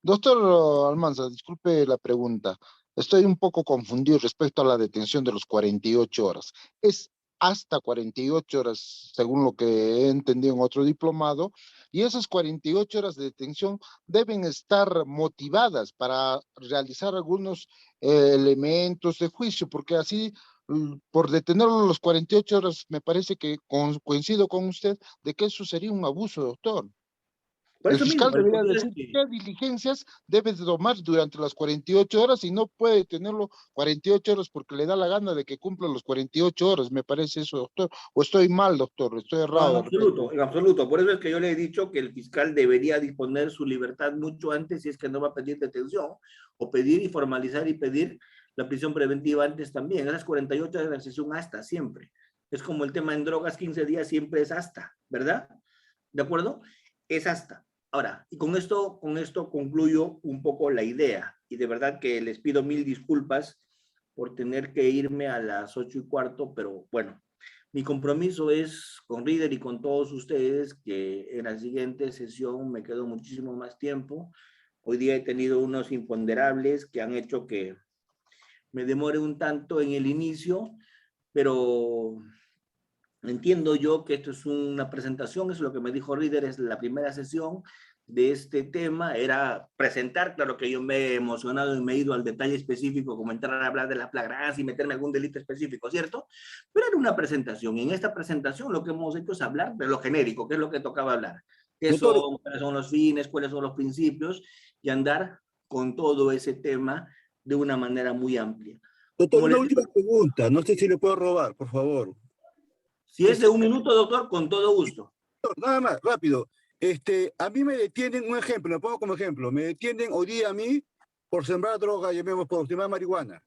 Doctor Almanza, disculpe la pregunta. Estoy un poco confundido respecto a la detención de los 48 horas. Es hasta 48 horas, según lo que he entendido en otro diplomado, y esas 48 horas de detención deben estar motivadas para realizar algunos elementos de juicio, porque así, por detenerlo los 48 horas, me parece que coincido con usted de que eso sería un abuso, doctor. Por El eso fiscal mismo, debería decir qué diligencias debe de tomar durante las 48 horas y no puede tenerlo 48 horas porque le da la gana de que cumpla los 48 horas. Me parece eso, doctor. ¿O estoy mal, doctor? ¿Estoy errado? No, en absoluto, en absoluto. Por eso es que yo le he dicho que el fiscal debería disponer su libertad mucho antes si es que no va a pedir detención, o pedir y formalizar y pedir la prisión preventiva antes también. Esas 48 horas de la sesión hasta siempre. Es como el tema en drogas, 15 días siempre es hasta, ¿verdad? ¿De acuerdo? Es hasta. Ahora, y con esto concluyo un poco la idea, y de verdad que les pido mil disculpas por tener que irme a las 8:15, pero bueno, mi compromiso es con Reader y con todos ustedes que en la siguiente sesión me quedo muchísimo más tiempo. Hoy día he tenido unos imponderables que han hecho que me demore un tanto en el inicio, pero entiendo yo que esto es una presentación, es lo que me dijo Reader, es la primera sesión de este tema, era presentar, claro que yo me he emocionado y me he ido al detalle específico, como entrar a hablar de la flagrancia y meterme algún delito específico, ¿cierto? Pero era una presentación, y en esta presentación lo que hemos hecho es hablar de lo genérico, que es lo que tocaba hablar. ¿Cuáles son los fines, cuáles son los principios? Y andar con todo ese tema de una manera muy amplia. Doctor, una última pregunta, no sé si le puedo robar, por favor. Si es de un minuto, doctor, con todo gusto. Nada más, rápido. A mí me detienen, un ejemplo, lo pongo como ejemplo, me detienen hoy día a mí por sembrar droga, llamemos por sembrar marihuana.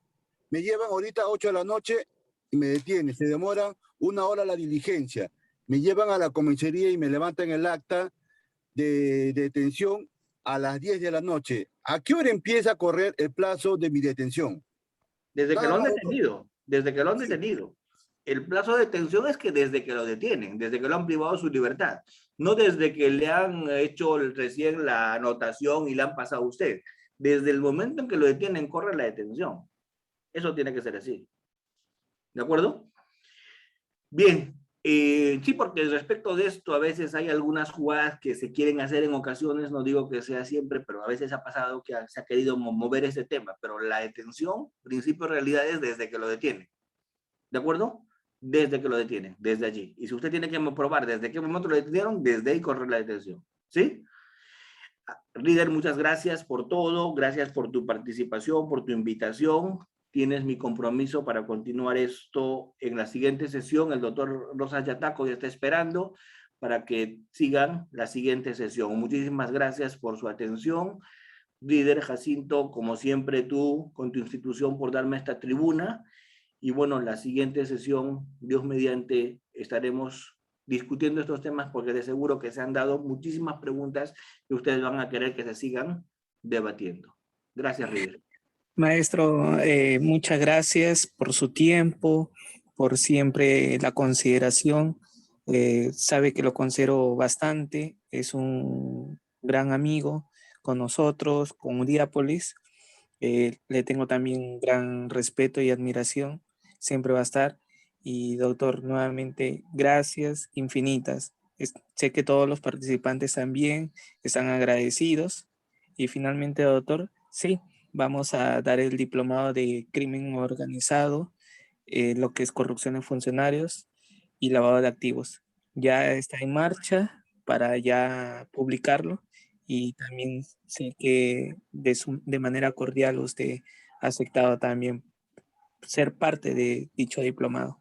Me llevan ahorita a 8 de la noche y me detienen, se demoran 1 hora la diligencia. Me llevan a la comisaría y me levantan el acta de detención a las 10 de la noche. ¿A qué hora empieza a correr el plazo de mi detención? Desde que lo han detenido, desde que lo han detenido. El plazo de detención es que desde que lo detienen, desde que lo han privado de su libertad, no desde que le han hecho recién la anotación y le han pasado a usted. Desde el momento en que lo detienen, corre la detención. Eso tiene que ser así. ¿De acuerdo? Bien, sí, porque respecto de esto, a veces hay algunas jugadas que se quieren hacer en ocasiones, no digo que sea siempre, pero a veces ha pasado que se ha querido mover ese tema, pero la detención, principio de realidad es desde que lo detienen. ¿De acuerdo? Desde que lo detienen, desde allí. Y si usted tiene que probar desde qué momento lo detenieron, desde ahí corre la detención. ¿Sí? Reader, muchas gracias por todo, gracias por tu participación, por tu invitación. Tienes mi compromiso para continuar esto en la siguiente sesión. El doctor Rosas Yataco ya está esperando para que sigan la siguiente sesión. Muchísimas gracias por su atención. Reader, Jacinto, como siempre tú, con tu institución por darme esta tribuna. Y bueno, la siguiente sesión, Dios mediante, estaremos discutiendo estos temas porque de seguro que se han dado muchísimas preguntas que ustedes van a querer que se sigan debatiendo. Gracias, Reader. Maestro, muchas gracias por su tiempo, por siempre la consideración. Sabe que lo considero bastante, es un gran amigo con nosotros, con Udiápolis. Le tengo también gran respeto y admiración, siempre va a estar. Y doctor, nuevamente, gracias infinitas. Sé que todos los participantes también están agradecidos. Y finalmente, doctor, sí, vamos a dar el diplomado de crimen organizado lo que es corrupción de funcionarios y lavado de activos. Ya está en marcha para ya publicarlo y también sé que de manera cordial usted ha aceptado también ser parte de dicho diplomado.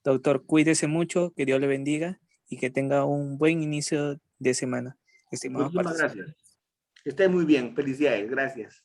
Doctor, cuídese mucho, que Dios le bendiga y que tenga un buen inicio de semana. Estimados Muchísimas participantes. gracias. Que esté muy bien. Felicidades. Gracias.